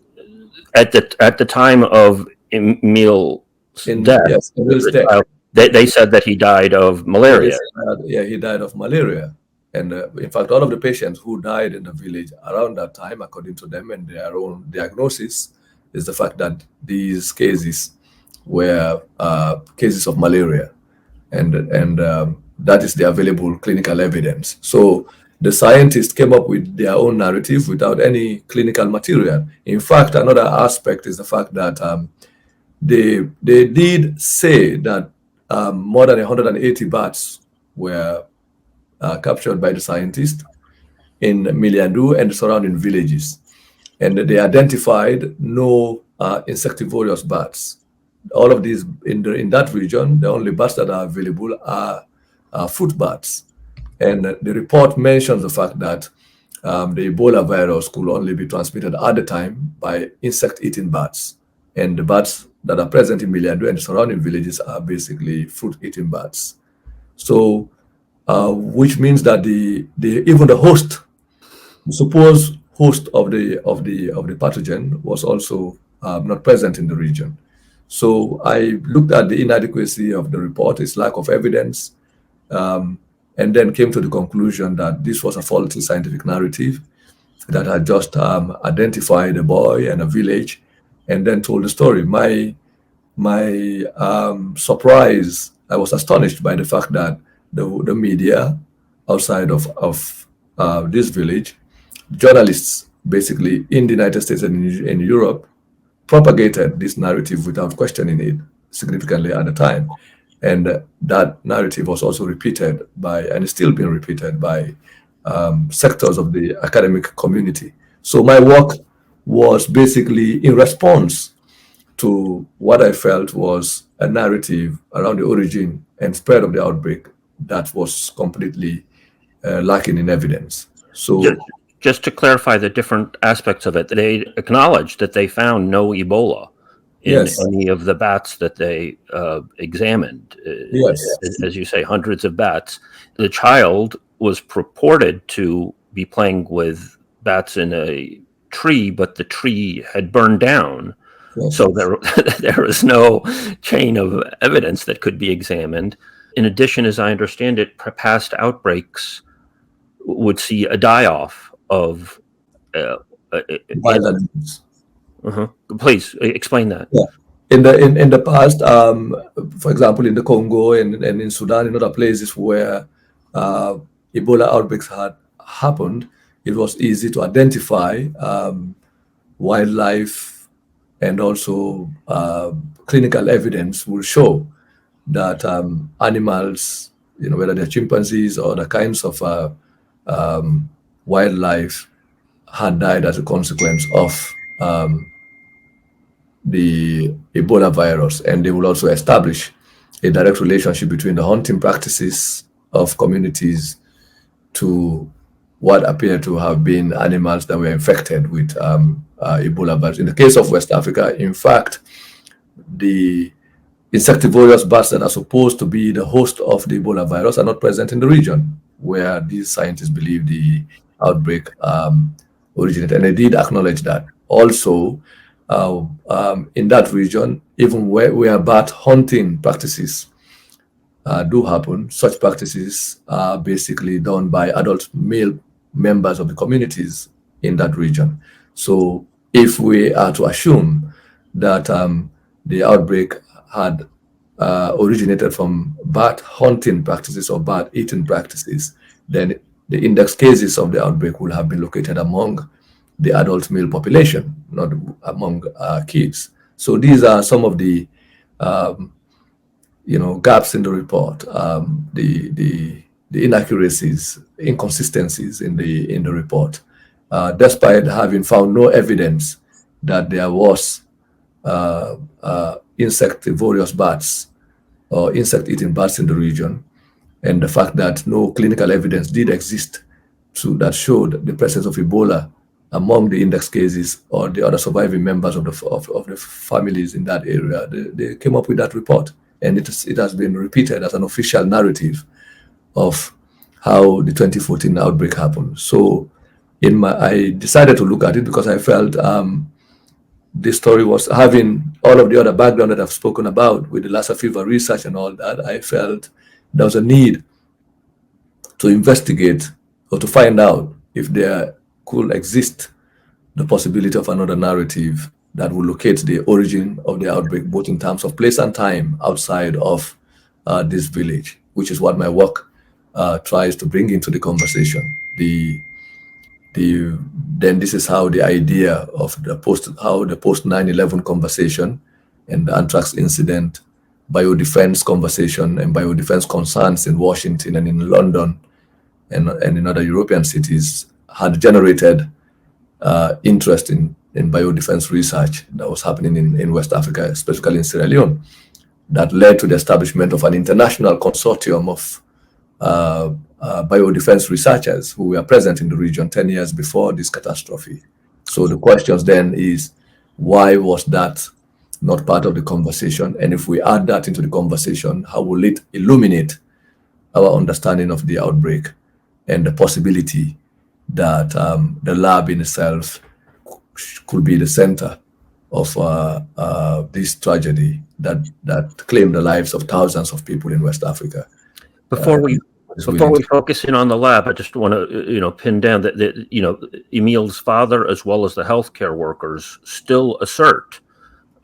at the time of Emil's death,
yes, Emil's death,
they said that he died of malaria.
Yeah, he died of malaria. And in fact, all of the patients who died in the village around that time, according to them and their own diagnosis, is the fact that these cases were cases of malaria. And that is the available clinical evidence. So the scientists came up with their own narrative without any clinical material. In fact, another aspect is the fact that they did say that more than 180 bats were captured by the scientists in Miliandu and the surrounding villages. And they identified no insectivorous bats. All of these in that region, the only bats that are available are fruit bats. And the report mentions the fact that the Ebola virus could only be transmitted at the time by insect-eating bats. And the bats that are present in Miliandu and the surrounding villages are basically fruit-eating bats. So, which means that even the host, the supposed host of the pathogen, was also not present in the region. So I looked at the inadequacy of the report, its lack of evidence, and then came to the conclusion that this was a faulty scientific narrative that had just identified a boy and a village and then told the story. My surprise, I was astonished by the fact that the media outside of this village, journalists basically in the United States and in Europe, propagated this narrative without questioning it significantly at the time. And that narrative was also repeated by, and is still being repeated by, sectors of the academic community. So my work was basically in response to what I felt was a narrative around the origin and spread of the outbreak that was completely lacking in evidence. So
just to clarify the different aspects of it, they acknowledged that they found no Ebola in any of the bats that they examined.
Yes.
As you say, hundreds of bats. The child was purported to be playing with bats in a tree, but the tree had burned down.
Yes.
So there was no chain of evidence that could be examined. In addition, as I understand it, past outbreaks would see a die-off of Please explain that.
Yeah. In the past, for example, in the Congo and in Sudan and other places where Ebola outbreaks had happened, it was easy to identify wildlife, and also clinical evidence will show that animals, whether they're chimpanzees or the kinds of wildlife, had died as a consequence of the Ebola virus. And they will also establish a direct relationship between the hunting practices of communities to what appear to have been animals that were infected with Ebola virus. In the case of West Africa, in fact, the insectivorous bats that are supposed to be the host of the Ebola virus are not present in the region. where these scientists believe the outbreak originated, and they did acknowledge that. Also, in that region, even where bat hunting practices do happen, such practices are basically done by adult male members of the communities in that region. So if we are to assume that the outbreak had originated from bat hunting practices or bat eating practices, then the index cases of the outbreak will have been located among the adult male population, not among kids. So these are some of the gaps in the report, the inaccuracies, inconsistencies in the report, despite having found no evidence that there was insectivorous bats or insect-eating bats in the region, and the fact that no clinical evidence did exist that showed the presence of Ebola among the index cases or the other surviving members of the families in that area. They came up with that report, and it has been repeated as an official narrative of how the 2014 outbreak happened. So I decided to look at it because I felt this story was having all of the other background that I've spoken about with the Lassa fever research and all that. I felt there was a need to investigate or to find out if there could exist the possibility of another narrative that will locate the origin of the outbreak, both in terms of place and time outside of this village, which is what my work tries to bring into the conversation. Then this is how the idea of the post 9/11 conversation and the anthrax incident, biodefense conversation and biodefense concerns in Washington and in London and in other European cities had generated interest in biodefense research that was happening in West Africa, especially in Sierra Leone, that led to the establishment of an international consortium of biodefense researchers who were present in the region 10 years before this catastrophe. So the questions then is, why was that not part of the conversation? And if we add that into the conversation, how will it illuminate our understanding of the outbreak and the possibility that the lab in itself could be the center of this tragedy that claimed the lives of thousands of people in West Africa?
Before we focus in on the lab, I just want to pin down that Emil's father, as well as the healthcare workers, still assert,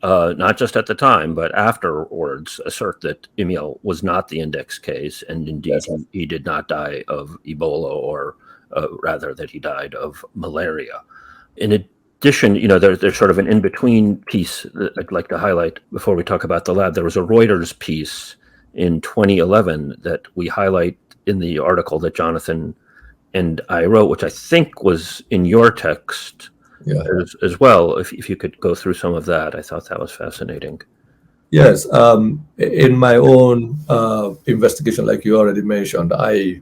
not just at the time but afterwards, assert that Emil was not the index case, and indeed he did not die of Ebola, or rather that he died of malaria. In addition, there's sort of an in-between piece that I'd like to highlight before we talk about the lab. There was a Reuters piece in 2011 that we highlight in the article that Jonathan and I wrote, which I think was in your text as well. If you could go through some of that, I thought that was fascinating.
Yes, in my own investigation, like you already mentioned, I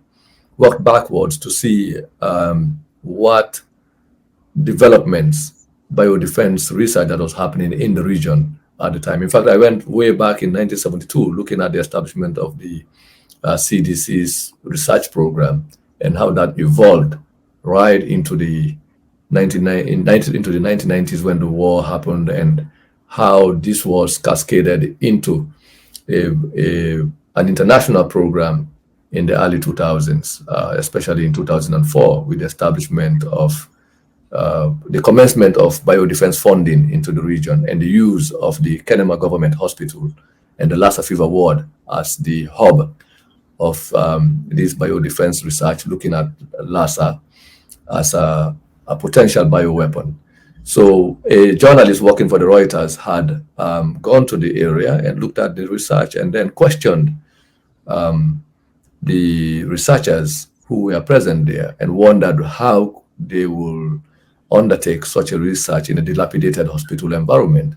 worked backwards to see what developments, biodefense research that was happening in the region at the time. In fact, I went way back in 1972, looking at the establishment of the CDC's research program and how that evolved right into the 1990s when the war happened, and how this was cascaded into an international program in the early 2000s, especially in 2004, with the establishment of the commencement of biodefense funding into the region and the use of the Kenema Government Hospital and the Lassa Fever Ward as the hub of this biodefense research, looking at Lassa as a potential bioweapon. So a journalist working for the Reuters had gone to the area and looked at the research and then questioned the researchers who were present there and wondered how they will undertake such a research in a dilapidated hospital environment.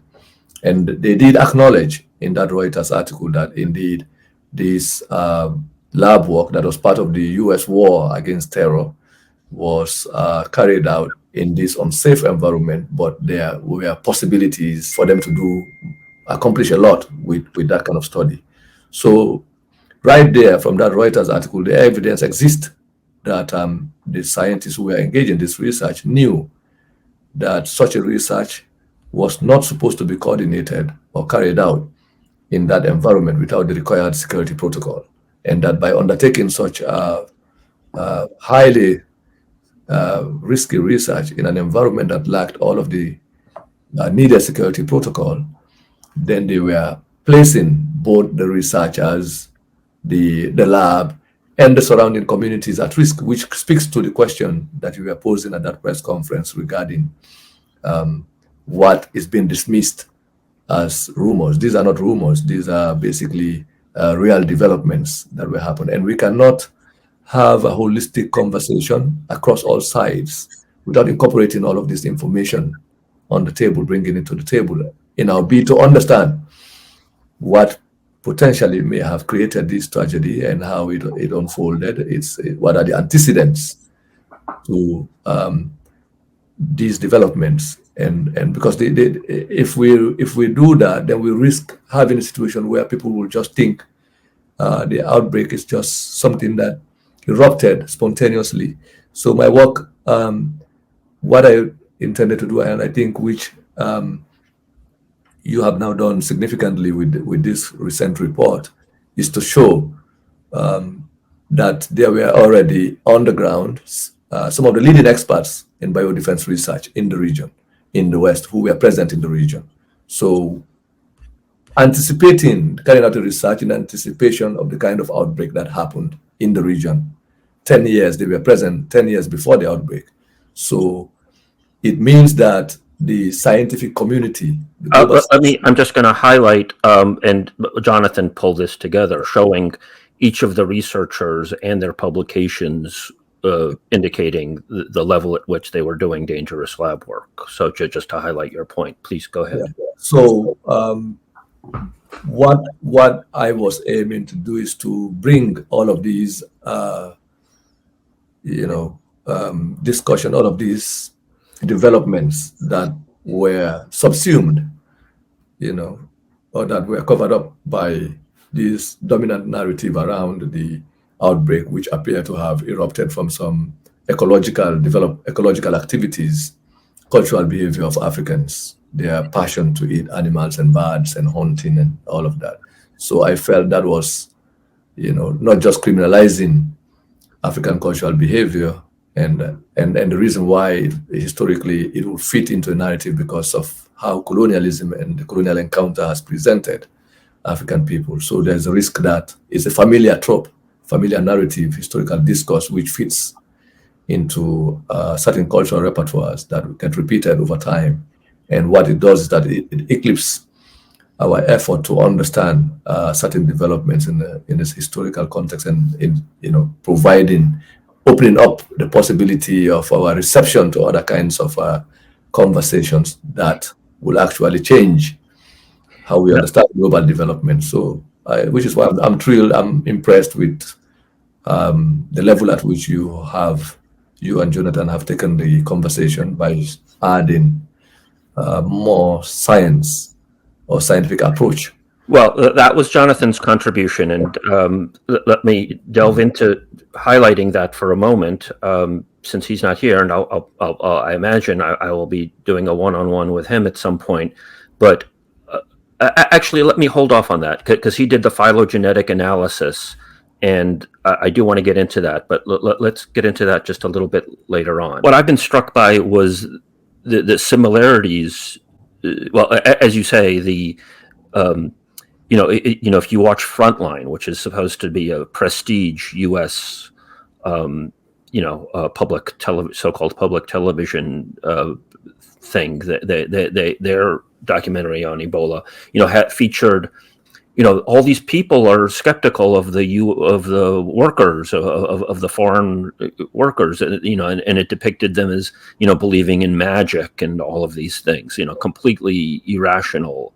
And they did acknowledge in that Reuters article that indeed this lab work that was part of the US war against terror was carried out in this unsafe environment, but there were possibilities for them to accomplish a lot with that kind of study. So right there from that Reuters article, the evidence exists that the scientists who were engaged in this research knew that such a research was not supposed to be coordinated or carried out in that environment without the required security protocol, and that by undertaking such highly risky research in an environment that lacked all of the needed security protocol, then they were placing both the researchers, the lab, and the surrounding communities at risk, which speaks to the question that you were posing at that press conference regarding what is being dismissed as rumors. These are not rumors. These are basically real developments that will happen. And we cannot have a holistic conversation across all sides without incorporating all of this information on the table, bringing it to the table in our bid to understand what potentially may have created this tragedy and how it unfolded. What are the antecedents to these developments, and because if we do that, then we risk having a situation where people will just think the outbreak is just something that erupted spontaneously. So my work, what I intended to do, and I think which you have now done significantly with this recent report, is to show that there were already on the ground some of the leading experts in biodefense research in the region, in the West, who were present in the region. So carrying out the research in anticipation of the kind of outbreak that happened in the region. 10 years, they were present 10 years before the outbreak. So it means that the scientific community.
I'm just going to highlight, and Jonathan pulled this together, showing each of the researchers and their publications indicating the level at which they were doing dangerous lab work. So just to highlight your point, please go ahead.
Yeah. So what I was aiming to do is to bring all of these, discussion, all of these developments that were subsumed, or that were covered up by this dominant narrative around the outbreak, which appear to have erupted from some ecological activities, cultural behavior of Africans, their passion to eat animals and birds and hunting and all of that. So I felt that was, not just criminalizing African cultural behavior, and the reason why historically it will fit into a narrative because of how colonialism and the colonial encounter has presented African people. So there's a risk that it's a familiar trope, familiar narrative, historical discourse, which fits into certain cultural repertoires that get repeated over time. And what it does is that it eclipses our effort to understand certain developments in this historical context, and opening up the possibility of our reception to other kinds of conversations that will actually change how we understand global development. So, which is why I'm thrilled, I'm impressed with the level at which you and Jonathan have taken the conversation by adding more science or scientific approach.
Well, that was Jonathan's contribution, and let me delve into highlighting that for a moment, since he's not here, and I imagine I will be doing a one-on-one with him at some point. But actually, let me hold off on that, because he did the phylogenetic analysis, and I do want to get into that, but let's get into that just a little bit later on. What I've been struck by was the similarities. Well, as you say, if you watch Frontline, which is supposed to be a prestige U.S. So-called public television thing, their documentary on Ebola, had featured, all these people are skeptical of the workers, of the foreign workers, and it depicted them as, believing in magic and all of these things, completely irrational.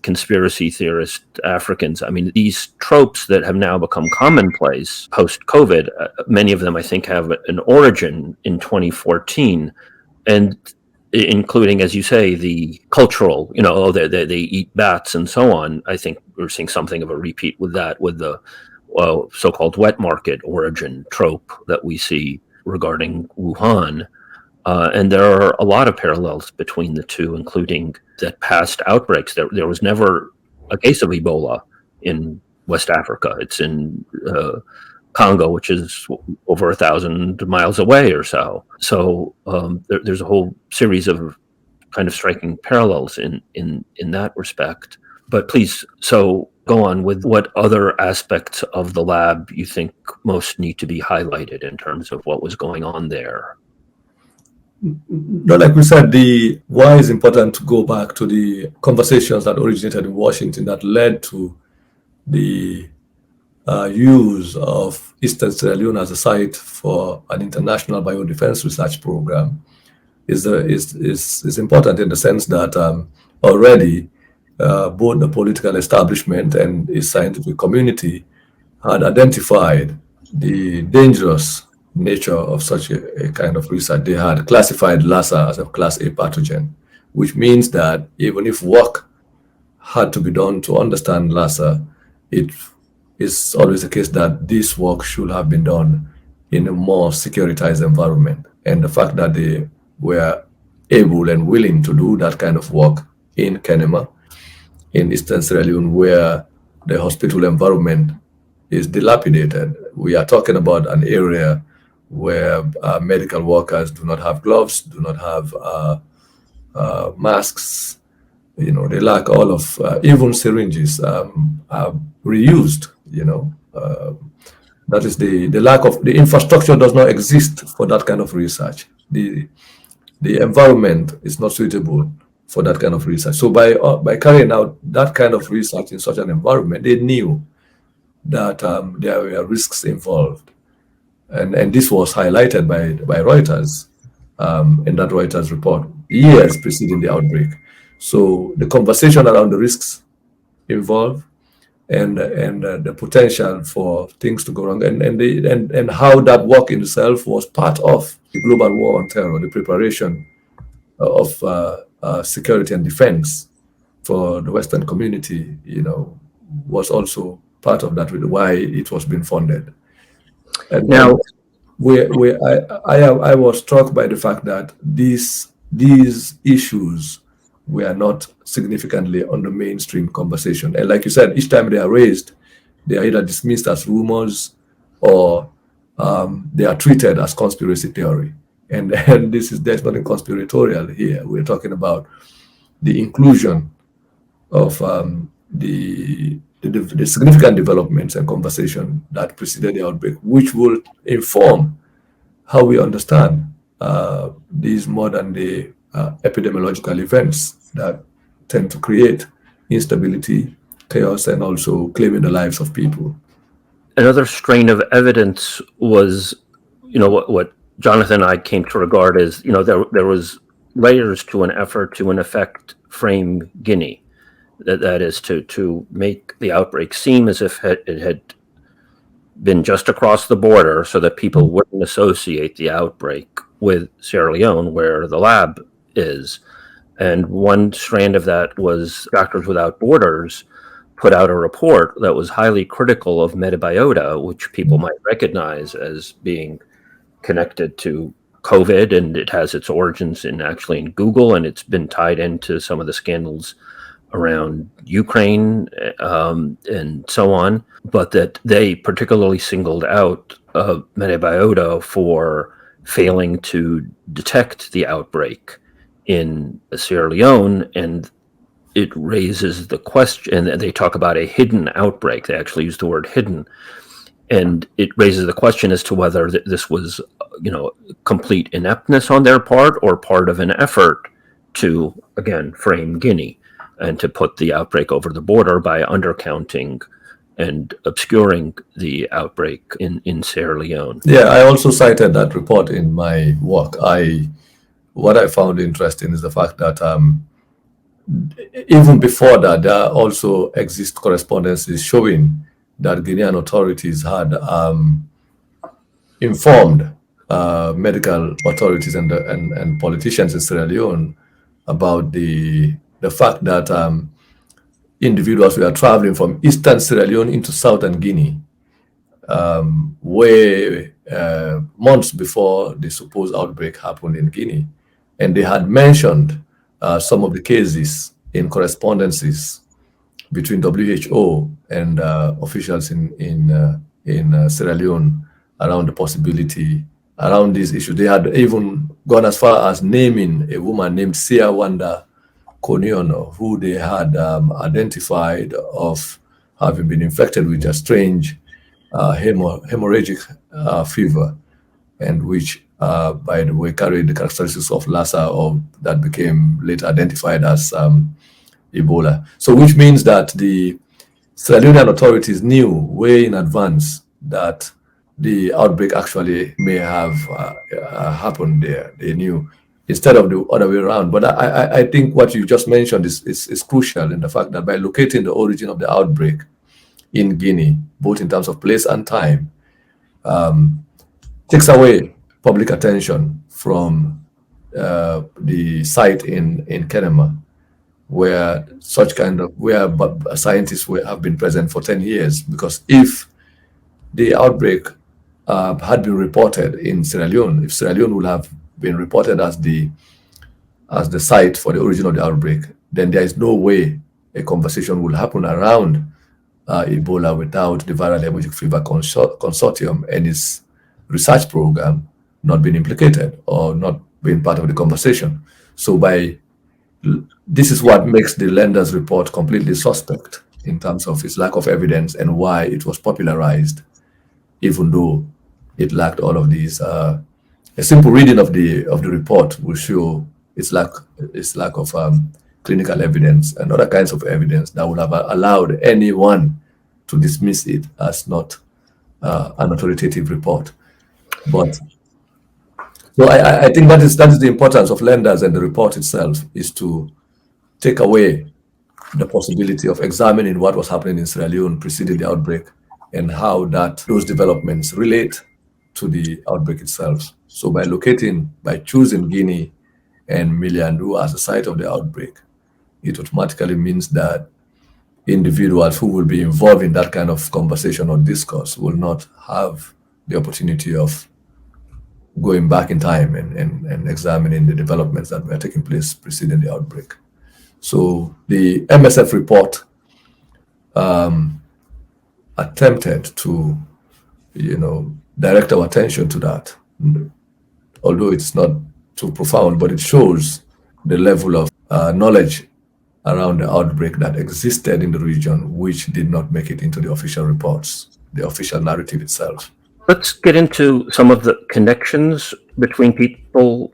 Conspiracy theorist Africans. I mean, these tropes that have now become commonplace post-COVID, many of them, I think, have an origin in 2014, and including, as you say, the cultural, they eat bats and so on. I think we're seeing something of a repeat with that, with the so-called wet market origin trope that we see regarding Wuhan. And there are a lot of parallels between the two, including that past outbreaks. There was never a case of Ebola in West Africa. It's in Congo, which is over 1,000 miles away or so. So there's a whole series of kind of striking parallels in that respect. But please, so go on with what other aspects of the lab you think most need to be highlighted in terms of what was going on there.
No, like we said, why it's important to go back to the conversations that originated in Washington that led to the use of Eastern Sierra Leone as a site for an international biodefense research program is important in the sense that already both the political establishment and the scientific community had identified the dangerous nature of such a kind of research. They had classified Lassa as a Class A pathogen, which means that even if work had to be done to understand Lassa, it is always the case that this work should have been done in a more securitized environment. And the fact that they were able and willing to do that kind of work in Kenema, in Eastern Sierra Leone, where the hospital environment is dilapidated. We are talking about an area where medical workers do not have gloves, do not have masks. They lack all of, even syringes are reused, that is the lack of, the infrastructure does not exist for that kind of research. The environment is not suitable for that kind of research. So by carrying out that kind of research in such an environment, they knew that there were risks involved. And this was highlighted by Reuters in that Reuters report years preceding the outbreak. So the conversation around the risks involved and the potential for things to go wrong and how that work in itself was part of the global war on terror, the preparation of security and defense for the Western community, was also part of that, why it was being funded. And now, I was struck by the fact that these issues were not significantly on the mainstream conversation. And like you said, each time they are raised, they are either dismissed as rumors or they are treated as conspiracy theory. And there's nothing conspiratorial here. We're talking about the inclusion of the significant developments and conversation that preceded the outbreak, which will inform how we understand these modern day epidemiological events that tend to create instability, chaos, and also claiming the lives of people.
Another strain of evidence was, what Jonathan and I came to regard as, there was layers to an effort to, in effect, frame Guinea. That is to make the outbreak seem as if it had been just across the border so that people wouldn't associate the outbreak with Sierra Leone, where the lab is. And one strand of that was Doctors Without Borders put out a report that was highly critical of Metabiota, which people might recognize as being connected to COVID, and it has its origins actually in Google, and it's been tied into some of the scandals around Ukraine and so on, but that they particularly singled out Metabiota for failing to detect the outbreak in Sierra Leone, and it raises the question, and they talk about a hidden outbreak. They actually use the word hidden, and it raises the question as to whether this was, complete ineptness on their part or part of an effort to, again, frame Guinea and to put the outbreak over the border by undercounting and obscuring the outbreak in Sierra Leone.
Yeah, I also cited that report in my work. What I found interesting is the fact that even before that, there also exist correspondences showing that Guinean authorities had informed medical authorities and politicians in Sierra Leone about the fact that individuals were traveling from eastern Sierra Leone into southern Guinea way months before the supposed outbreak happened in Guinea. And they had mentioned some of the cases in correspondences between WHO and officials in Sierra Leone around the possibility around this issue. They had even gone as far as naming a woman named Sia Wanda Koniono, who they had identified of having been infected with a strange hemorrhagic fever, and which, by the way, carried the characteristics of Lassa, or that became later identified as Ebola. So, which means that the Sierra Leonean authorities knew way in advance that the outbreak actually may have happened there. They knew, instead of the other way around. But I think what you just mentioned is crucial in the fact that by locating the origin of the outbreak in Guinea, both in terms of place and time, takes away public attention from the site in Kenema, where scientists have been present for 10 years. Because if the outbreak had been reported in Sierra Leone, if Sierra Leone would have been reported as the site for the origin of the outbreak, then there is no way a conversation will happen around Ebola without the Viral Hemorrhagic Fever Consortium and its research program not being implicated or not being part of the conversation. So this is what makes the lender's report completely suspect in terms of its lack of evidence and why it was popularized, even though it lacked all of these. A simple reading of the report will show its lack of clinical evidence and other kinds of evidence that would have allowed anyone to dismiss it as not an authoritative report. But so I think that is the importance of lenders and the report itself, is to take away the possibility of examining what was happening in Sierra Leone preceding the outbreak and how those developments relate to the outbreak itself. So by choosing Guinea and Miliandu as the site of the outbreak, it automatically means that individuals who will be involved in that kind of conversation or discourse will not have the opportunity of going back in time and examining the developments that were taking place preceding the outbreak. So the MSF report attempted to, direct our attention to that, although it's not too profound, but it shows the level of knowledge around the outbreak that existed in the region, which did not make it into the official reports, the official narrative itself.
Let's get into some of the connections between people,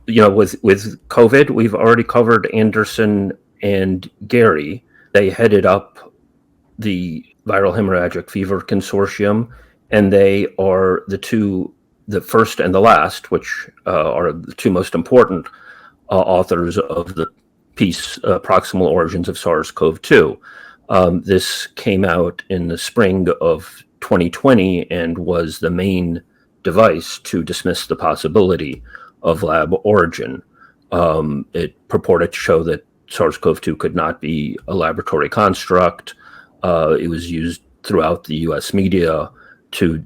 with COVID. We've already covered Anderson and Gary. They headed up the Viral Hemorrhagic Fever Consortium, and they are the first and the last, which are the two most important authors of the piece, Proximal Origins of SARS-CoV-2. This came out in the spring of 2020 and was the main device to dismiss the possibility of lab origin. It purported to show that SARS-CoV-2 could not be a laboratory construct. It was used throughout the US media to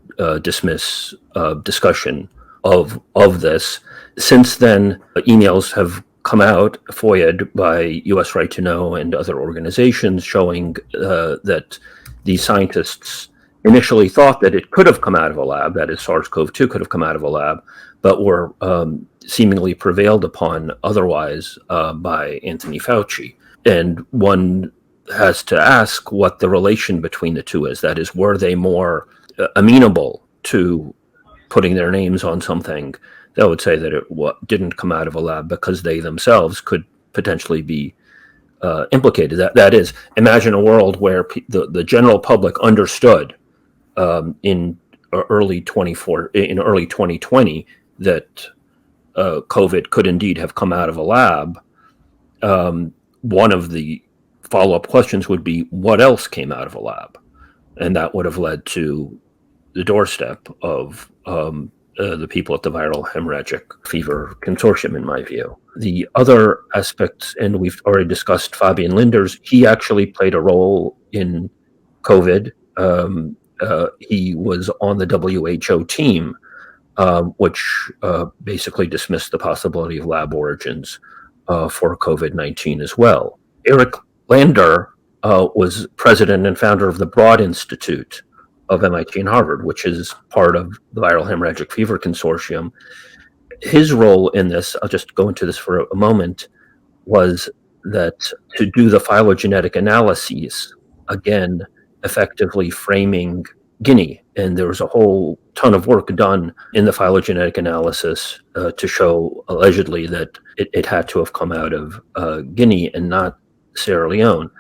dismiss discussion of this. Since then, emails have come out, FOIA'd by US Right to Know and other organizations, showing that these scientists initially thought that it could have come out of a lab, that is, SARS-CoV-2 could have come out of a lab, but were seemingly prevailed upon otherwise by Anthony Fauci. And one has to ask what the relation between the two is. That is, were they more amenable to putting their names on something that would say that it didn't come out of a lab because they themselves could potentially be implicated? That is, imagine a world where the general public understood in early 2020 that COVID could indeed have come out of a lab. One of the follow-up questions would be, what else came out of a lab? And that would have led to the doorstep of the people at the Viral Hemorrhagic Fever Consortium, in my view. The other aspects, and we've already discussed Fabian Linders, he actually played a role in COVID. he was on the WHO team, which basically dismissed the possibility of lab origins for COVID-19 as well. Eric Lander was president and founder of the Broad Institute of MIT and Harvard, which is part of the Viral Hemorrhagic Fever Consortium. His role in this, I'll just go into this for a moment, was that to do the phylogenetic analyses, again, effectively framing Guinea. And there was a whole ton of work done in the phylogenetic analysis to show allegedly that it had to have come out of Guinea and not Sierra Leone.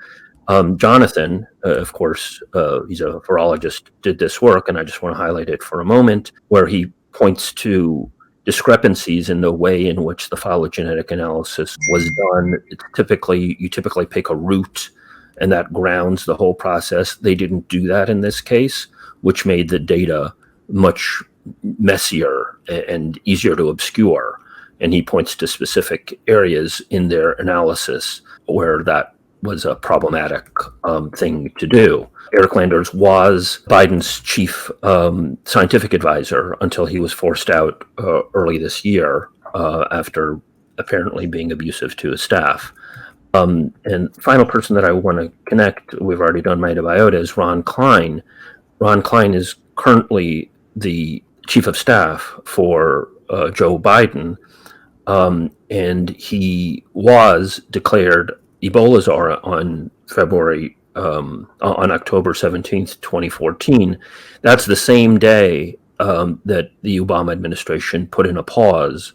Jonathan, of course, he's a virologist, did this work, and I just want to highlight it for a moment, where he points to discrepancies in the way in which the phylogenetic analysis was done. You typically pick a root, and that grounds the whole process. They didn't do that in this case, which made the data much messier and easier to obscure. And he points to specific areas in their analysis where that was a problematic thing to do. Eric Landers was Biden's chief scientific advisor until he was forced out early this year after apparently being abusive to his staff. And final person that I want to connect, we've already done mitobiota, is Ron Klein. Ron Klein is currently the chief of staff for Joe Biden, and he was declared Ebola czar on October 17th, 2014. That's the same day that the Obama administration put in a pause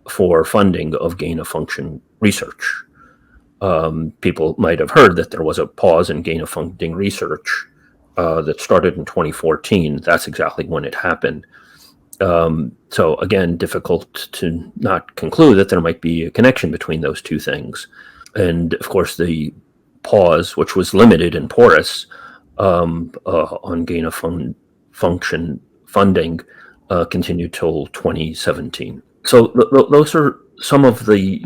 for funding of gain-of-function research. People might have heard that there was a pause in gain-of-function research that started in 2014. That's exactly when it happened. So again, difficult to not conclude that there might be a connection between those two things. And of course, the pause, which was limited and porous on gain-of-function funding, continued till 2017. So those are some of the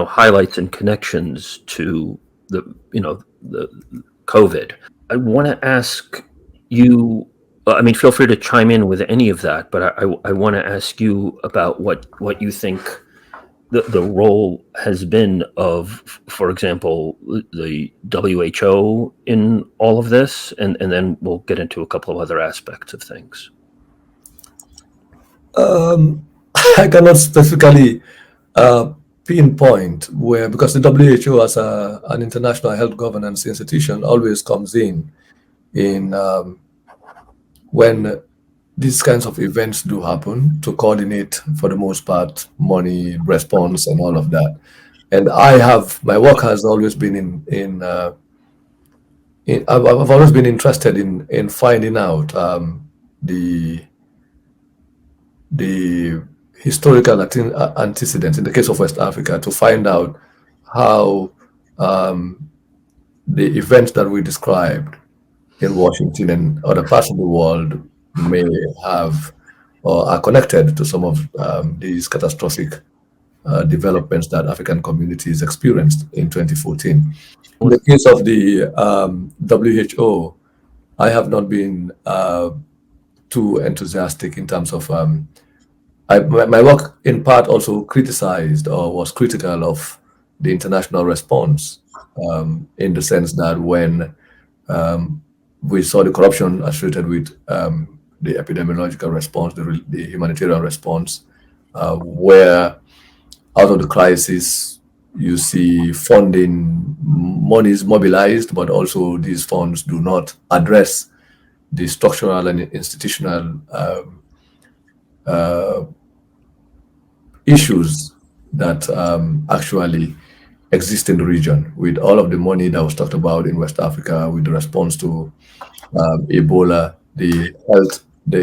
highlights and connections to the COVID. I want to ask you. Feel free to chime in with any of that, but I want to ask you about what you think the role has been of, for example, the WHO in all of this, and then we'll get into a couple of other aspects of things.
I cannot specifically pinpoint where, because the WHO as an international health governance institution always comes in when these kinds of events do happen, to coordinate, for the most part, money, response, and all of that. And my work has always been I've always been interested in finding out the historical antecedents in the case of West Africa, to find out how the events that we described in Washington and other parts of the world may have or are connected to some of these catastrophic developments that African communities experienced in 2014. In the case of the WHO, I have not been too enthusiastic in terms of my work in part also criticized or was critical of the international response, in the sense that when we saw the corruption associated with the epidemiological response, the humanitarian response, where out of the crisis you see funding, money is mobilized, but also these funds do not address the structural and institutional issues that actually exist in the region. With all of the money that was talked about in West Africa, with the response to Ebola, the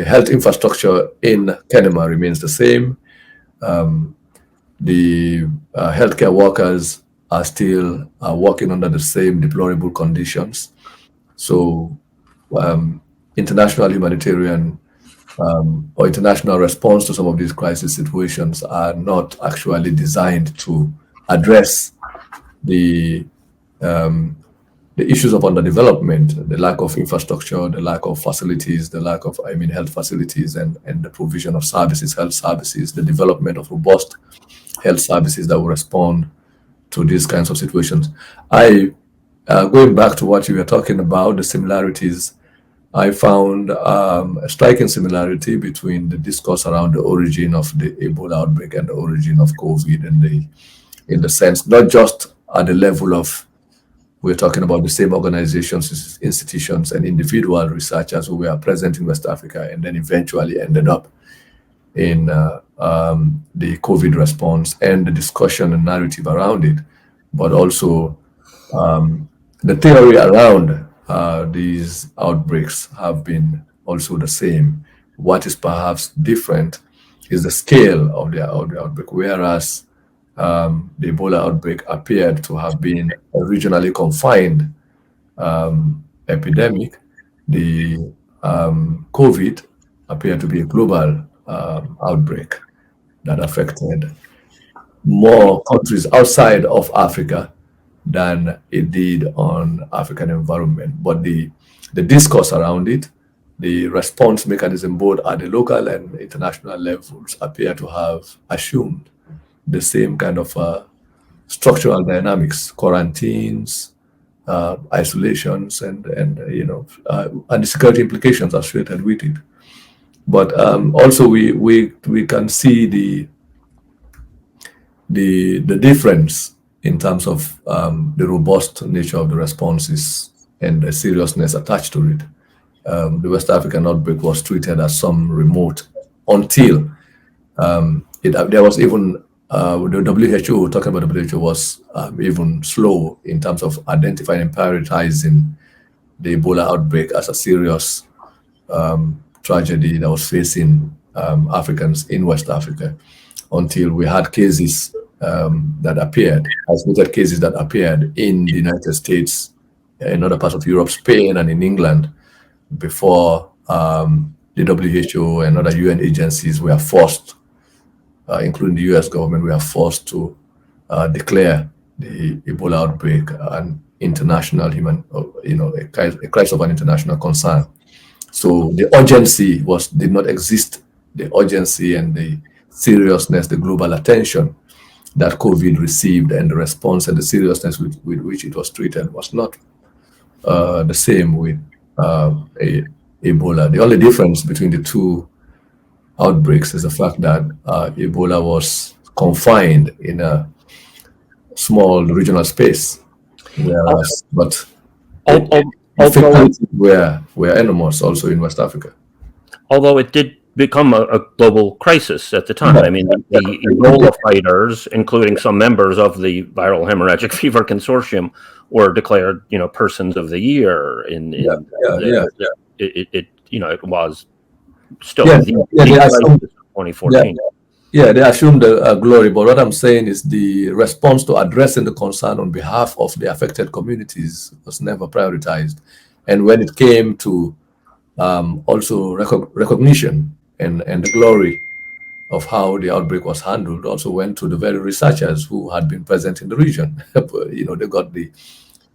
health infrastructure in Kenema remains the same. The healthcare workers are still working under the same deplorable conditions. So international humanitarian or international response to some of these crisis situations are not actually designed to address the the issues of underdevelopment, the lack of infrastructure, the lack of facilities, the lack of, health facilities and the provision of services, health services, the development of robust health services that will respond to these kinds of situations. Going back to what you were talking about, the similarities, I found a striking similarity between the discourse around the origin of the Ebola outbreak and the origin of COVID, in the sense, not just at the level of, we're talking about the same organizations, institutions, and individual researchers who were present in West Africa and then eventually ended up in the COVID response and the discussion and narrative around it, but also the theory around these outbreaks have been also the same. What is perhaps different is the scale of the outbreak, whereas the Ebola outbreak appeared to have been a regionally confined epidemic. The COVID appeared to be a global outbreak that affected more countries outside of Africa than it did on African environment. But the discourse around it, the response mechanism both at the local and international levels appear to have assumed the same kind of structural dynamics, quarantines, isolations, and the security implications associated with it. But also we can see the difference in terms of the robust nature of the responses and the seriousness attached to it. The West African outbreak was treated as some remote until there was even the WHO, talking about the WHO, was even slow in terms of identifying and prioritizing the Ebola outbreak as a serious tragedy that was facing Africans in West Africa, until we had cases that appeared, isolated cases that appeared in the United States, in other parts of Europe, Spain, and in England, before the WHO and other UN agencies were forced, including the US government, were forced to declare the Ebola outbreak an international a crisis of an international concern. So the urgency did not exist. The urgency and the seriousness, the global attention that COVID received, and the response and the seriousness with which it was treated was not the same with Ebola. The only difference between the two outbreaks is the fact that Ebola was confined in a small regional space, whereas fatalities were enormous also in West Africa.
Although it did become a global crisis at the time. I mean, the Ebola fighters, including some members of the Viral Hemorrhagic Fever Consortium, were declared, persons of the year. It was still the crisis of 2014.
They assumed the glory, but what I'm saying is the response to addressing the concern on behalf of the affected communities was never prioritized. And when it came to also recognition and the glory of how the outbreak was handled, also went to the very researchers who had been present in the region.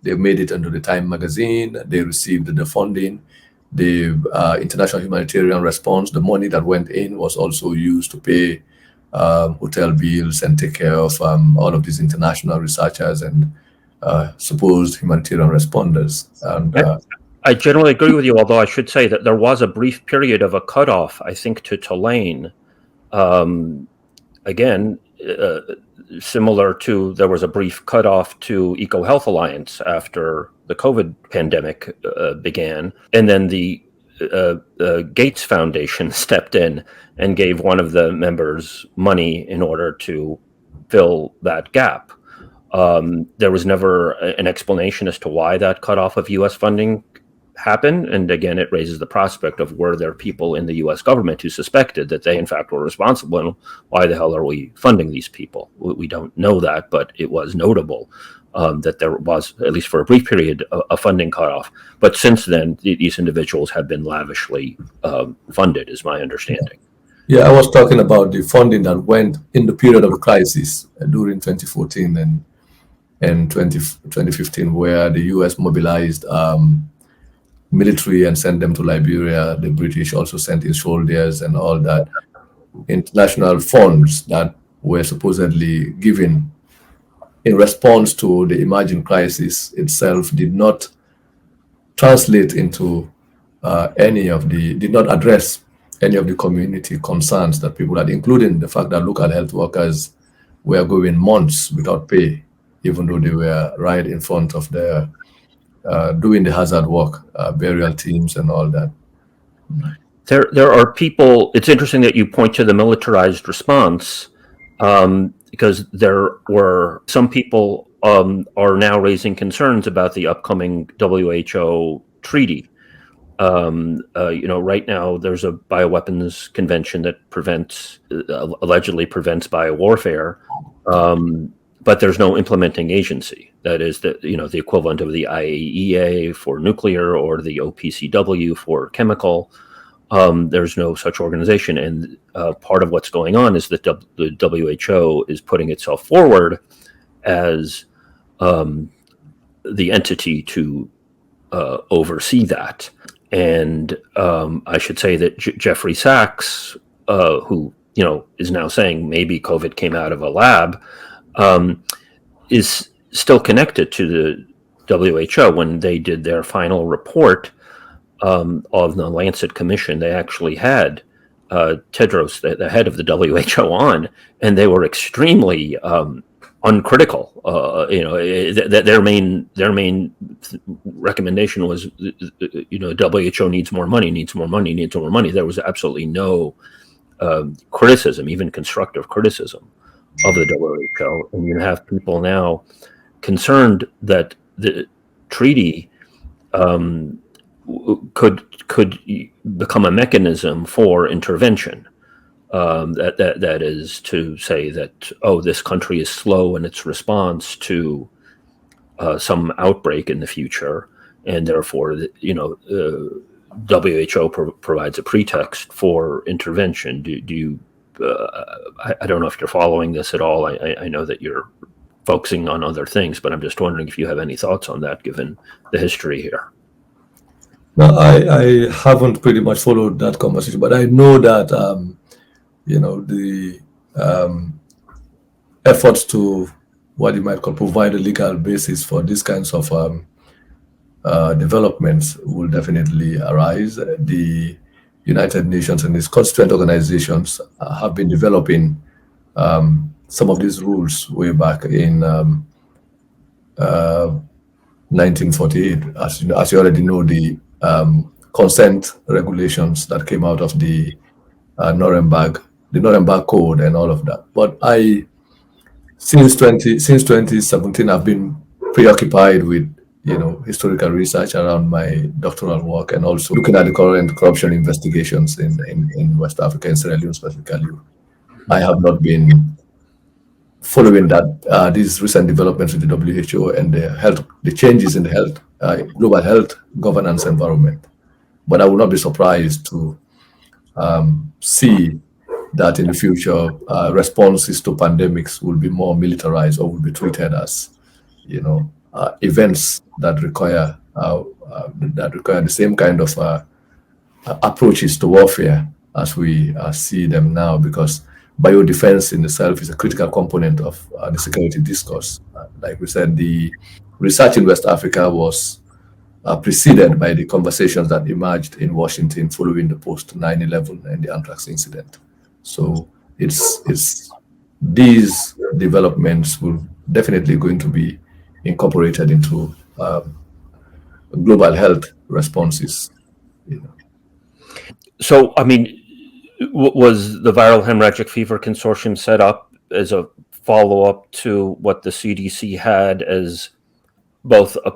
They made it into the Time magazine, they received the funding, the international humanitarian response, the money that went in was also used to pay hotel bills and take care of all of these international researchers and supposed humanitarian responders. And
I generally agree with you, although I should say that there was a brief period of a cutoff, I think, to Tulane. Again, similar to, there was a brief cutoff to EcoHealth Alliance after the COVID pandemic began. And then the Gates Foundation stepped in and gave one of the members money in order to fill that gap. There was never an explanation as to why that cutoff of U.S. funding happened. And again, it raises the prospect of, were there people in the U.S. government who suspected that they in fact were responsible, and why the hell are we funding these people? We don't know that, but it was notable that there was, at least for a brief period, a funding cutoff. But since then, these individuals have been lavishly funded, is my understanding.
Yeah, I was talking about the funding that went in the period of the crisis during 2014 and in 2015, where the US mobilized military and sent them to Liberia. The British also sent in soldiers and all that. International funds that were supposedly given in response to the emerging crisis itself did not translate into did not address any of the community concerns that people had, including the fact that local health workers were going months without pay, even though they were right in front of their doing the hazard work, burial teams and all that.
There are people. It's interesting that you point to the militarized response, because there were some people are now raising concerns about the upcoming WHO treaty. Right now there's a bioweapons convention that allegedly prevents biowarfare, but there's no implementing agency. That is the equivalent of the IAEA for nuclear or the OPCW for chemical. There's no such organization, and part of what's going on is that the WHO is putting itself forward as the entity to oversee that. And I should say that Jeffrey Sachs, who is now saying maybe COVID came out of a lab, is still connected to the WHO. When they did their final report of the Lancet Commission, they actually had Tedros, the head of the WHO, on, and they were extremely uncritical. Their main recommendation was, WHO needs more money. There was absolutely no criticism, even constructive criticism, of the WHO. And you have people now concerned that the treaty could become a mechanism for intervention. That is to say that, this country is slow in its response to some outbreak in the future, and therefore, WHO provides a pretext for intervention. Do you? I don't know if you're following this at all. I know that you're focusing on other things, but I'm just wondering if you have any thoughts on that, given the history here.
No, I haven't pretty much followed that conversation, but I know that the efforts to what you might call provide a legal basis for these kinds of developments will definitely arise. The United Nations and its constituent organizations have been developing some of these rules way back in 1948. As you already know, the consent regulations that came out of the Nuremberg Code and all of that. But since 2017, I've been preoccupied with historical research around my doctoral work, and also looking at the current corruption investigations in West Africa, in Sierra Leone specifically. I have not been following that these recent developments with the WHO and the changes in the global health governance environment. But I will not be surprised to see that in the future responses to pandemics will be more militarized, or will be treated as events that require the same kind of approaches to warfare as we see them now, because biodefense in itself is a critical component of the security discourse. Like we said, the research in West Africa was preceded by the conversations that emerged in Washington following the post 9/11 and the anthrax incident. So it's these developments will definitely going to be incorporated into global health responses.
So, was the Viral Hemorrhagic Fever Consortium set up as a follow-up to what the CDC had as both a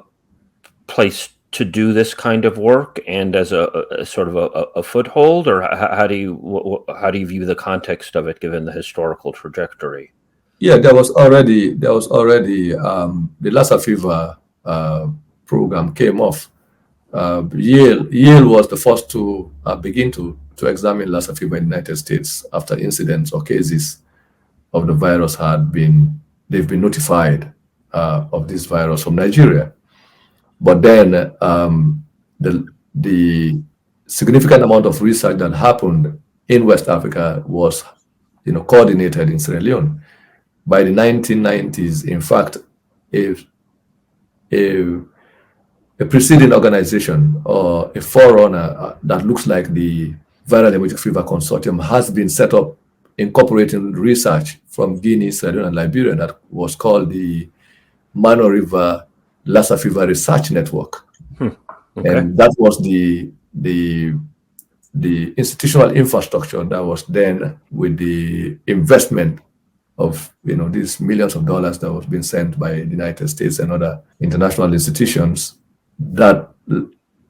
place to do this kind of work and as a sort of a foothold, or how do you view the context of it given the historical trajectory?
Yeah, there was already the Lassa fever program came off. Yale was the first to begin to examine Lassa fever in the United States after incidents or cases of the virus they've been notified of this virus from Nigeria. But then the significant amount of research that happened in West Africa was, coordinated in Sierra Leone. By the 1990s, in fact, a preceding organization or a forerunner that looks like the Viral Hemorrhagic Fever Consortium has been set up, incorporating research from Guinea, Sierra Leone, and Liberia, that was called the Mano River Lassa Fever Research Network.
Okay.
And that was the institutional infrastructure that was then, with the investment of these millions of dollars that was being sent by the United States and other international institutions, that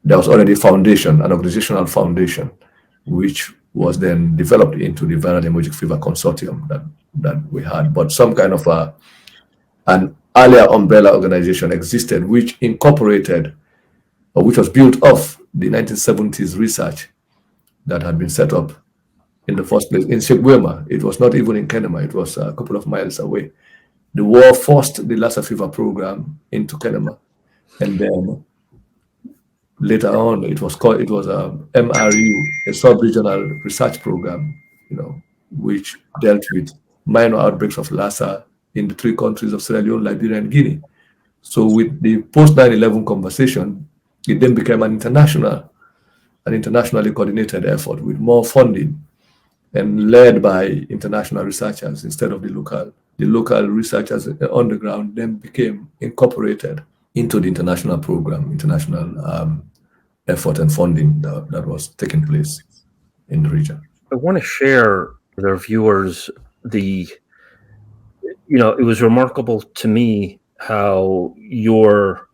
there was already a foundation, an organizational foundation, which was then developed into the Viral Hemorrhagic Fever Consortium that we had. But some kind of an earlier umbrella organization existed, which incorporated, or which was built off the 1970s research that had been set up in the first place in Shekwema. It was not even in Kenema, it was a couple of miles away. The war forced the Lassa fever program into Kenema, and then later on it was a MRU, a sub-regional research program, which dealt with minor outbreaks of Lassa in the three countries of Sierra Leone, Liberia, and Guinea. So with the post 9/11 conversation, it then became an internationally coordinated effort with more funding and led by international researchers instead of the local. The local researchers on the ground then became incorporated into the international program, international effort and funding that was taking place in the region.
I want to share with our viewers it was remarkable to me how your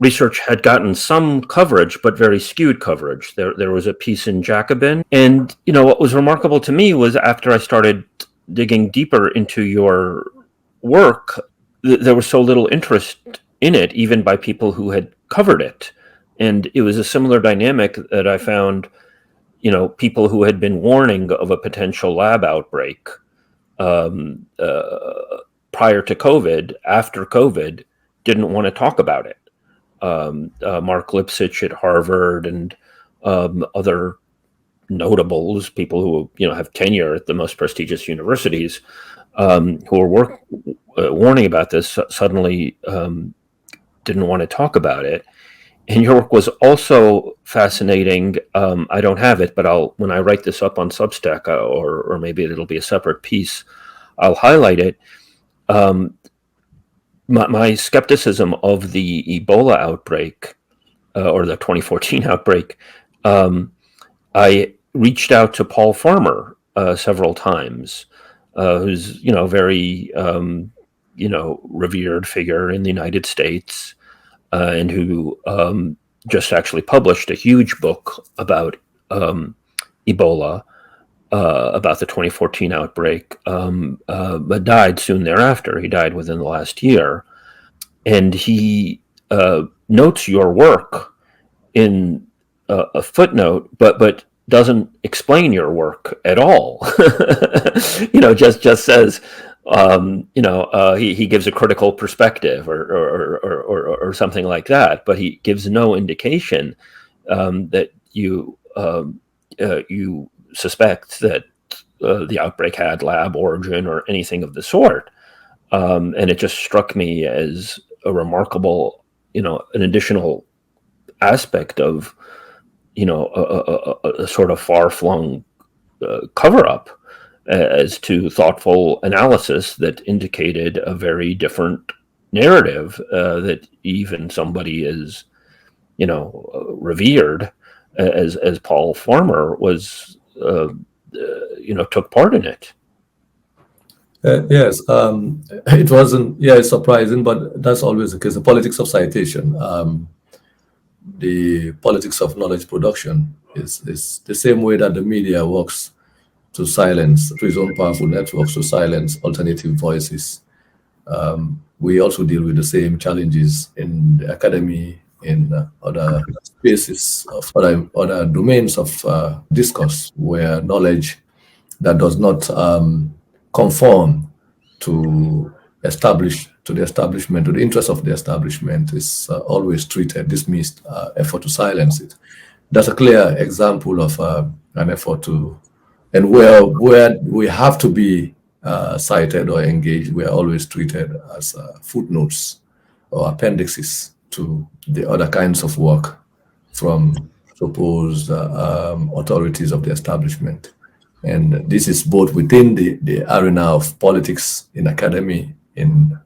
research had gotten some coverage, but very skewed coverage. There was a piece in Jacobin. And, what was remarkable to me was after I started digging deeper into your work, there was so little interest in it, even by people who had covered it. And it was a similar dynamic that I found, people who had been warning of a potential lab outbreak prior to COVID, after COVID, didn't want to talk about it. Mark Lipsitch at Harvard and other notables, people who have tenure at the most prestigious universities, who are warning about this, suddenly didn't want to talk about it. And your work was also fascinating. I don't have it, but when I write this up on Substack, or maybe it'll be a separate piece, I'll highlight it. My skepticism of the Ebola outbreak, or the 2014 outbreak, I reached out to Paul Farmer several times, who's very revered figure in the United States, and who just actually published a huge book about Ebola, about the 2014 outbreak, but died soon thereafter. He died within the last year. And he notes your work in a footnote, but doesn't explain your work at all. Just says, he gives a critical perspective or something like that, but he gives no indication that you suspect that the outbreak had lab origin or anything of the sort. And it just struck me as a remarkable, an additional aspect of, a sort of far-flung cover-up as to thoughtful analysis that indicated a very different narrative that even somebody as, revered as Paul Farmer was, took part in it.
Yes, it wasn't. Yeah, it's surprising, but that's always the case. The politics of citation, the politics of knowledge production is the same way that the media works to silence, through its own powerful networks, to silence alternative voices. We also deal with the same challenges in the academy, in other spaces of other domains of discourse, where knowledge that does not conform to established to the establishment, to the interest of the establishment, is always treated, dismissed, effort to silence it. That's a clear example of an effort to, and where we have to be cited or engaged, we are always treated as footnotes or appendixes to the other kinds of work from supposed authorities of the establishment. And this is both within the arena of politics, in academy, in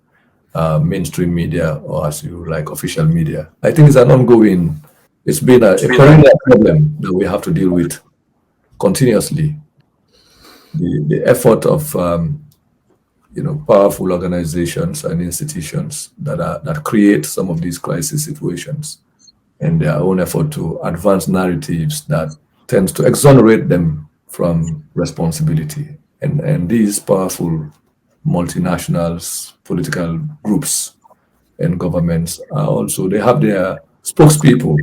mainstream media, or as you like, official media. I think it's an ongoing, it's been a perennial problem that we have to deal with continuously. The effort of powerful organizations and institutions that create some of these crisis situations, and their own effort to advance narratives that tends to exonerate them from responsibility. And these powerful multinationals, political groups, and governments are also, they have their spokespeople,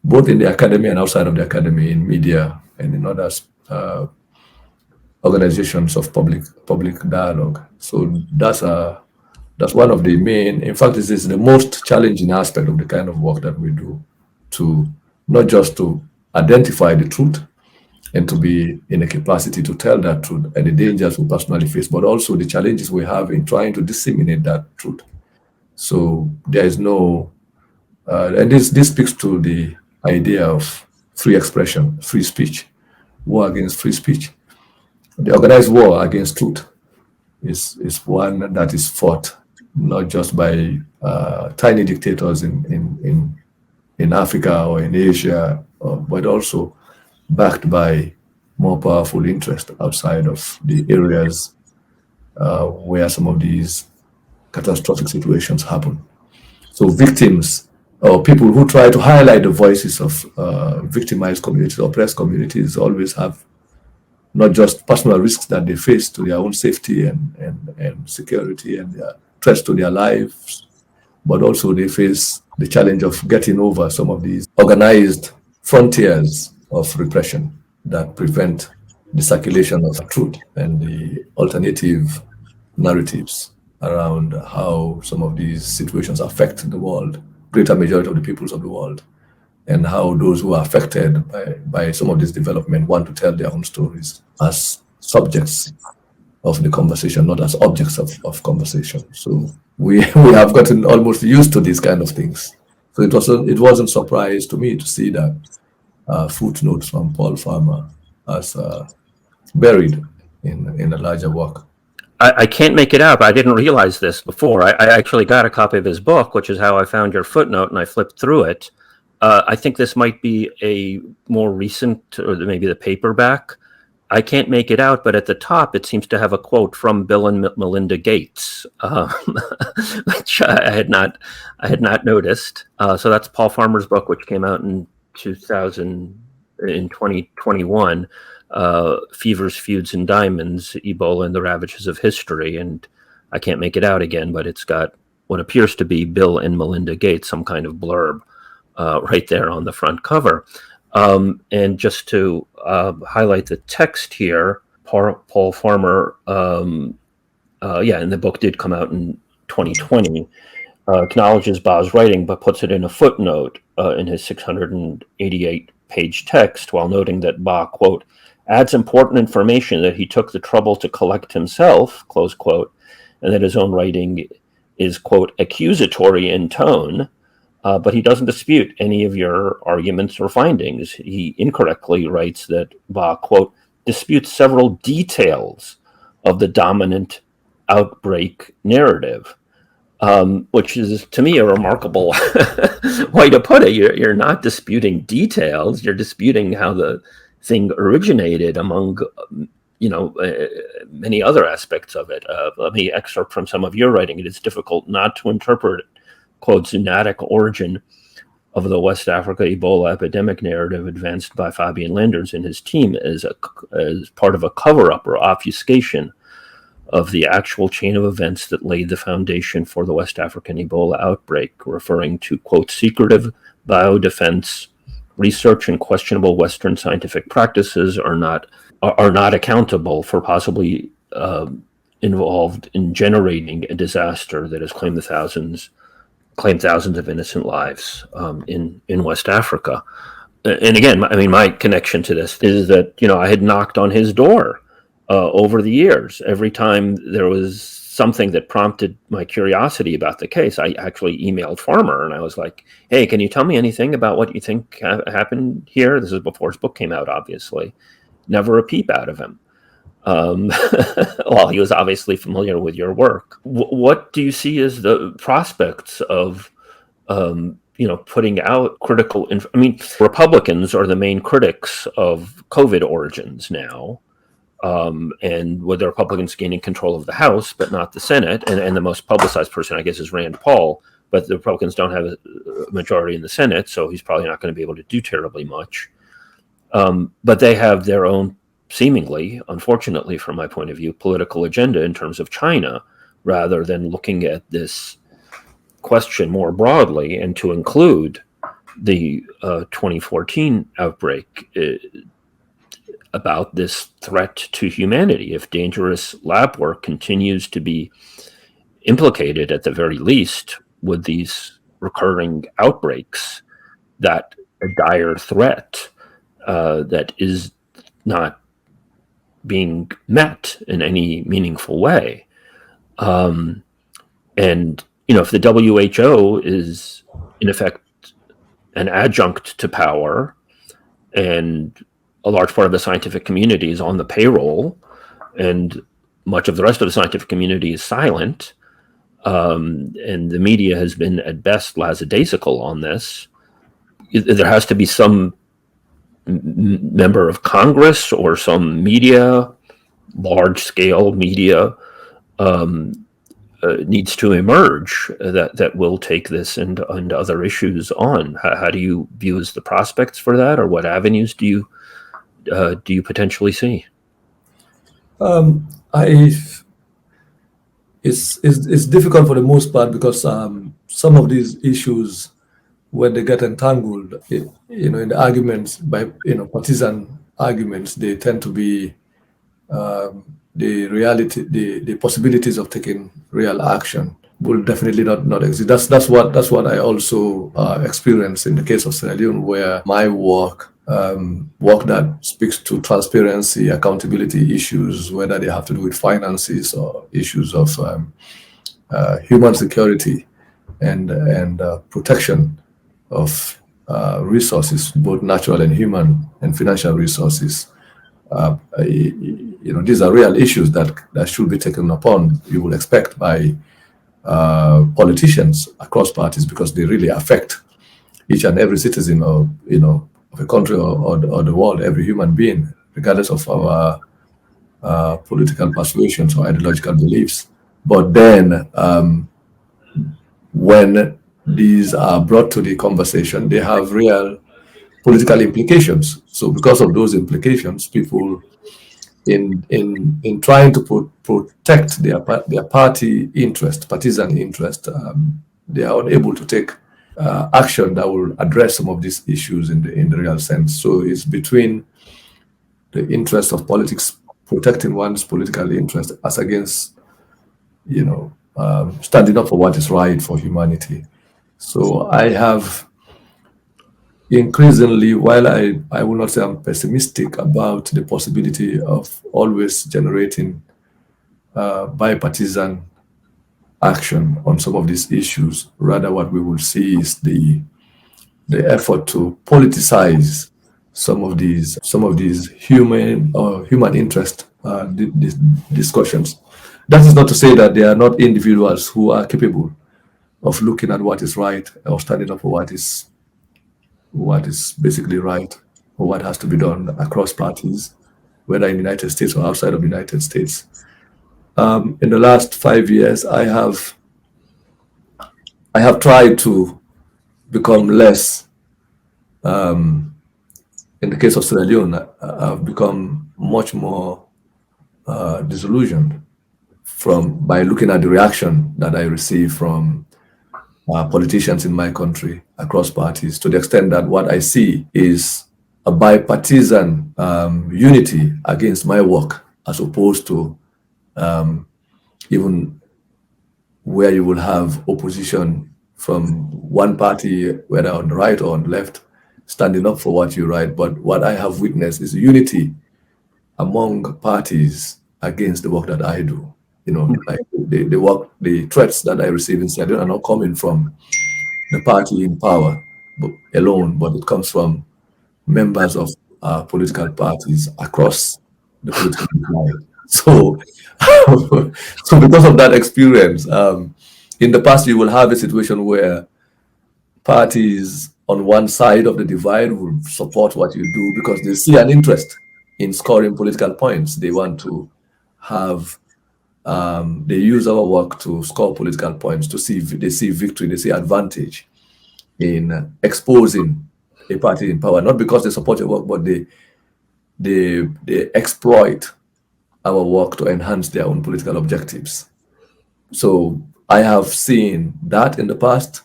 both in the academy and outside of the academy, in media and in other organizations of public dialogue. So that's one of the main, in fact, this is the most challenging aspect of the kind of work that we do, to not just to identify the truth and to be in a capacity to tell that truth and the dangers we personally face, but also the challenges we have in trying to disseminate that truth. So there is no, and this speaks to the idea of free expression, free speech, war against free speech. The organized war against truth is one that is fought not just by tiny dictators in Africa or in Asia, but also backed by more powerful interests outside of the areas where some of these catastrophic situations happen. So victims, or people who try to highlight the voices of victimized communities, oppressed communities, always have not just personal risks that they face to their own safety and security and their threats to their lives, but also they face the challenge of getting over some of these organized frontiers of repression that prevent the circulation of truth and the alternative narratives around how some of these situations affect the world, greater majority of the peoples of the world, and how those who are affected by some of this development want to tell their own stories as subjects of the conversation, not as objects of conversation. So we have gotten almost used to these kind of things. So it wasn't a surprise to me to see that footnotes from Paul Farmer as buried in a larger work.
I can't make it out, but I didn't realize this before. I actually got a copy of his book, which is how I found your footnote, and I flipped through it. I think this might be a more recent, or maybe the paperback. I can't make it out, but at the top it seems to have a quote from Bill and Melinda Gates, which I had not noticed. So that's Paul Farmer's book, which came out in 2021. Fevers, Feuds, and Diamonds, Ebola and the Ravages of History. And I can't make it out again, but it's got what appears to be Bill and Melinda Gates, some kind of blurb right there on the front cover. And just to highlight the text here, Paul Farmer, and the book did come out in 2020, acknowledges Ba's writing, but puts it in a footnote in his 688-page text, while noting that Ba, quote, adds important information that he took the trouble to collect himself, close quote, and that his own writing is, quote, accusatory in tone, but he doesn't dispute any of your arguments or findings. He incorrectly writes that Ba, quote, disputes several details of the dominant outbreak narrative, which is, to me, a remarkable way to put it. You're not disputing details. You're disputing how the thing originated among, many other aspects of it. Let me excerpt from some of your writing. It is difficult not to interpret, quote, zoonotic origin of the West Africa Ebola epidemic narrative advanced by Fabian Landers and his team as part of a cover-up or obfuscation of the actual chain of events that laid the foundation for the West African Ebola outbreak, referring to, quote, secretive biodefense research and questionable Western scientific practices are not accountable for possibly involved in generating a disaster that has claimed thousands of innocent lives in West Africa. And again, I mean, my connection to this is that, I had knocked on his door over the years. Every time there was something that prompted my curiosity about the case, I actually emailed Farmer and I was like, hey, can you tell me anything about what you think happened here? This is before his book came out, obviously. Never a peep out of him. Well, he was obviously familiar with your work. What do you see as the prospects of putting out critical I mean, Republicans are the main critics of COVID origins now. And with the Republicans gaining control of the House, but not the Senate, and the most publicized person, I guess, is Rand Paul, but the Republicans don't have a majority in the Senate, so he's probably not going to be able to do terribly much. But they have their own, seemingly, unfortunately, from my point of view, political agenda in terms of China, rather than looking at this question more broadly and to include the 2014 outbreak about this threat to humanity. If dangerous lab work continues to be implicated, at the very least, with these recurring outbreaks, that a dire threat that is not being met in any meaningful way. And, if the WHO is, in effect, an adjunct to power, and a large part of the scientific community is on the payroll, and much of the rest of the scientific community is silent, and the media has been, at best, lackadaisical on this, there has to be some member of Congress or some media, large-scale media, needs to emerge that will take this and other issues on. How do you view as the prospects for that, or what avenues do you potentially see?
It's difficult for the most part because some of these issues, when they get entangled, in the arguments by partisan arguments, they tend to be the possibilities of taking real action will definitely not exist. That's what I also experienced in the case of Sierra Leone, where my work that speaks to transparency, accountability issues, whether they have to do with finances or issues of human security and protection of resources, both natural and human, and financial resources. These are real issues that should be taken upon, you will expect, by politicians across parties, because they really affect each and every citizen of a country or the world, every human being, regardless of our political persuasions or ideological beliefs. But then, when these are brought to the conversation, they have real political implications. So because of those implications, people, in trying to protect their party interest, partisan interest, they are unable to take action that will address some of these issues in the real sense. So it's between the interest of politics, protecting one's political interest, as against standing up for what is right for humanity. So I have increasingly, while I will not say I'm pessimistic about the possibility of always generating bipartisan action on some of these issues, rather what we will see is the effort to politicize some of these human interest discussions. That is not to say that there are not individuals who are capable of looking at what is right or standing up for what is basically right, or what has to be done across parties, whether in the United States or outside of the United States. In the last 5 years, I have tried to become less. In the case of Sierra Leone, I've become much more disillusioned by looking at the reaction that I receive from politicians in my country across parties, to the extent that what I see is a bipartisan unity against my work, as opposed to even where you will have opposition from one party, whether on the right or on the left, standing up for what you write. But what I have witnessed is unity among parties against the work that I do. You know, like the work, the threats that I receive inside are not coming from the party in power alone, but it comes from members of political parties across the political divide. So, so because of that experience, in the past you will have a situation where parties on one side of the divide will support what you do because they see an interest in scoring political points. They want to have, they use our work to score political points, to see, they see victory, they see advantage in exposing a party in power, not because they support your work, but they exploit our work to enhance their own political objectives. So I have seen that in the past,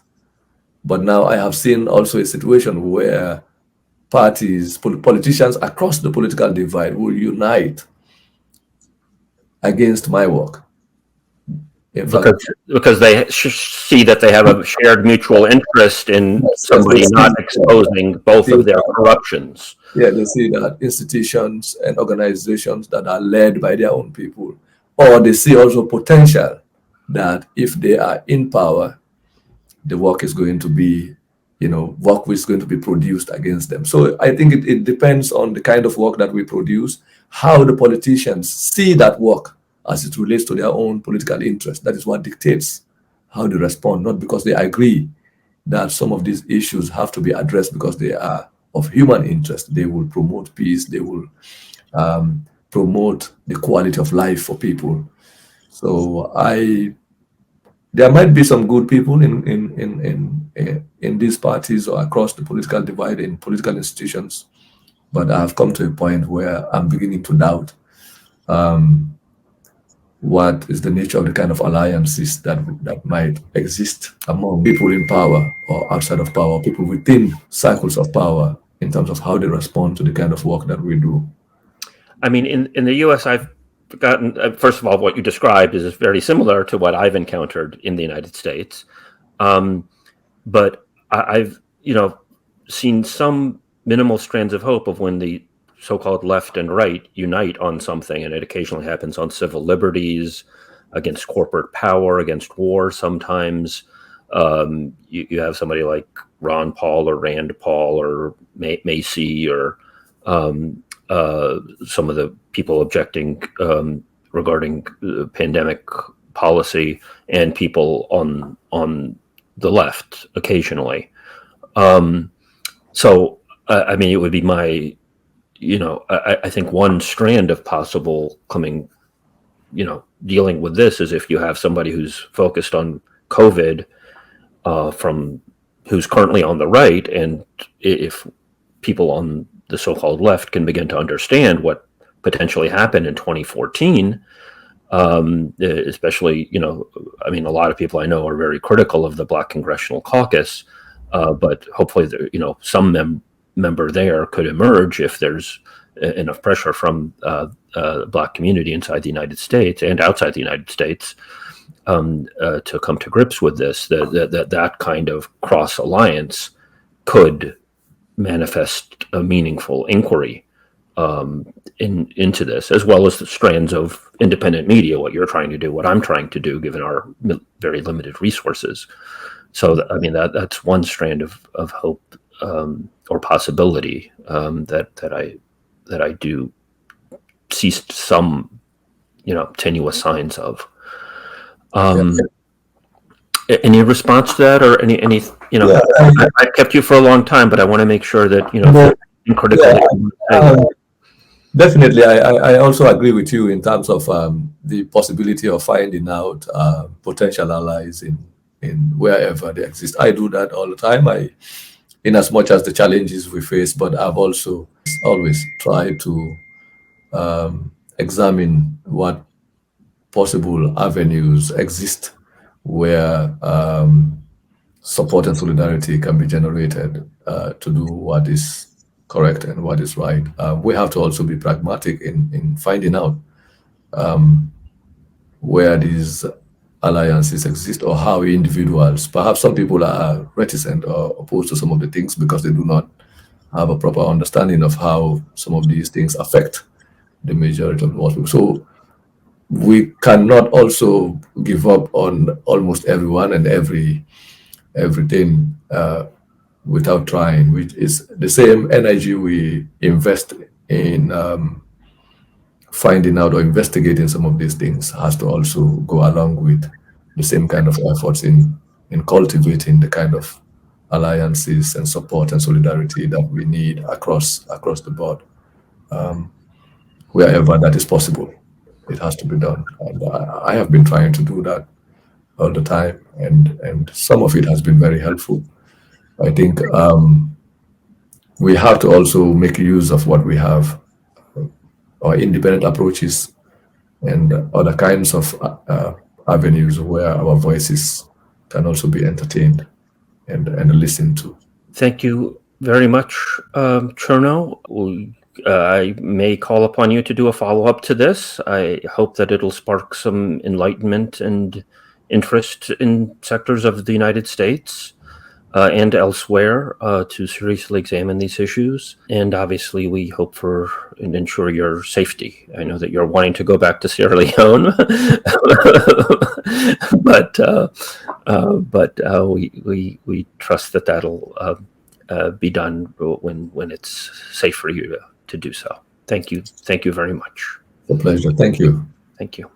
but now I have seen also a situation where parties, politicians across the political divide will unite against my work. In fact,
Because they see that they have a shared mutual interest in somebody not exposing both of their corruptions.
yeah, they see that institutions and organizations that are led by their own people, or they see also potential that if they are in power, the work is going to be, work is going to be produced against them. So I think it depends on the kind of work that we produce, how the politicians see that work as it relates to their own political interest. That is what dictates how they respond, not because they agree that some of these issues have to be addressed because they are of human interest. They will promote peace. They will promote the quality of life for people. So there might be some good people in these parties or across the political divide in political institutions, but I've come to a point where I'm beginning to doubt what is the nature of the kind of alliances that might exist among people in power or outside of power, people within cycles of power, in terms of how they respond to the kind of work that we do.
I mean, in the U.S., I've gotten, first of all, what you described is very similar to what I've encountered in the United States. But I've, seen some minimal strands of hope of when the so-called left and right unite on something, and it occasionally happens on civil liberties, against corporate power, against war. Sometimes you have somebody like Ron Paul or Rand Paul or Macy or some of the people objecting regarding pandemic policy, and people on the left occasionally. So I mean, it would be my, I think one strand of possible coming, dealing with this is if you have somebody who's focused on COVID who's currently on the right, and if people on the so-called left can begin to understand what potentially happened in 2014, especially, I mean, a lot of people I know are very critical of the Black Congressional Caucus, but hopefully, some member there could emerge if there's enough pressure from the Black community inside the United States and outside the United States to come to grips with this, that kind of cross alliance could manifest a meaningful inquiry into this, as well as the strands of independent media, what you're trying to do, what I'm trying to do, given our very limited resources. So, I mean, that's one strand of hope or possibility that I do see some, tenuous signs of. Any response to that, or any I kept you for a long time, but I want to make sure that
Definitely, I also agree with you in terms of the possibility of finding out potential allies in wherever they exist. I do that all the time. In as much as the challenges we face, but I've also always tried to examine what possible avenues exist where support and solidarity can be generated to do what is correct and what is right. We have to also be pragmatic in finding out where these alliances exist or how individuals, perhaps some people are reticent or opposed to some of the things because they do not have a proper understanding of how some of these things affect the majority of the world. So we cannot also give up on almost everyone and everything without trying, which is the same energy we invest in finding out or investigating some of these things has to also go along with the same kind of efforts in cultivating the kind of alliances and support and solidarity that we need across the board. Wherever that is possible, it has to be done. And I have been trying to do that all the time, and some of it has been very helpful. I think we have to also make use of what we have, or independent approaches and other kinds of avenues where our voices can also be entertained and listened to.
Thank you very much, Chernoh. I may call upon you to do a follow-up to this. I hope that it'll spark some enlightenment and interest in sectors of the United States and elsewhere to seriously examine these issues. And obviously, we hope for and ensure your safety. I know that you're wanting to go back to Sierra Leone, but we trust that that'll be done when it's safe for you to do so. Thank you very much.
A pleasure. Thank you.
Thank you.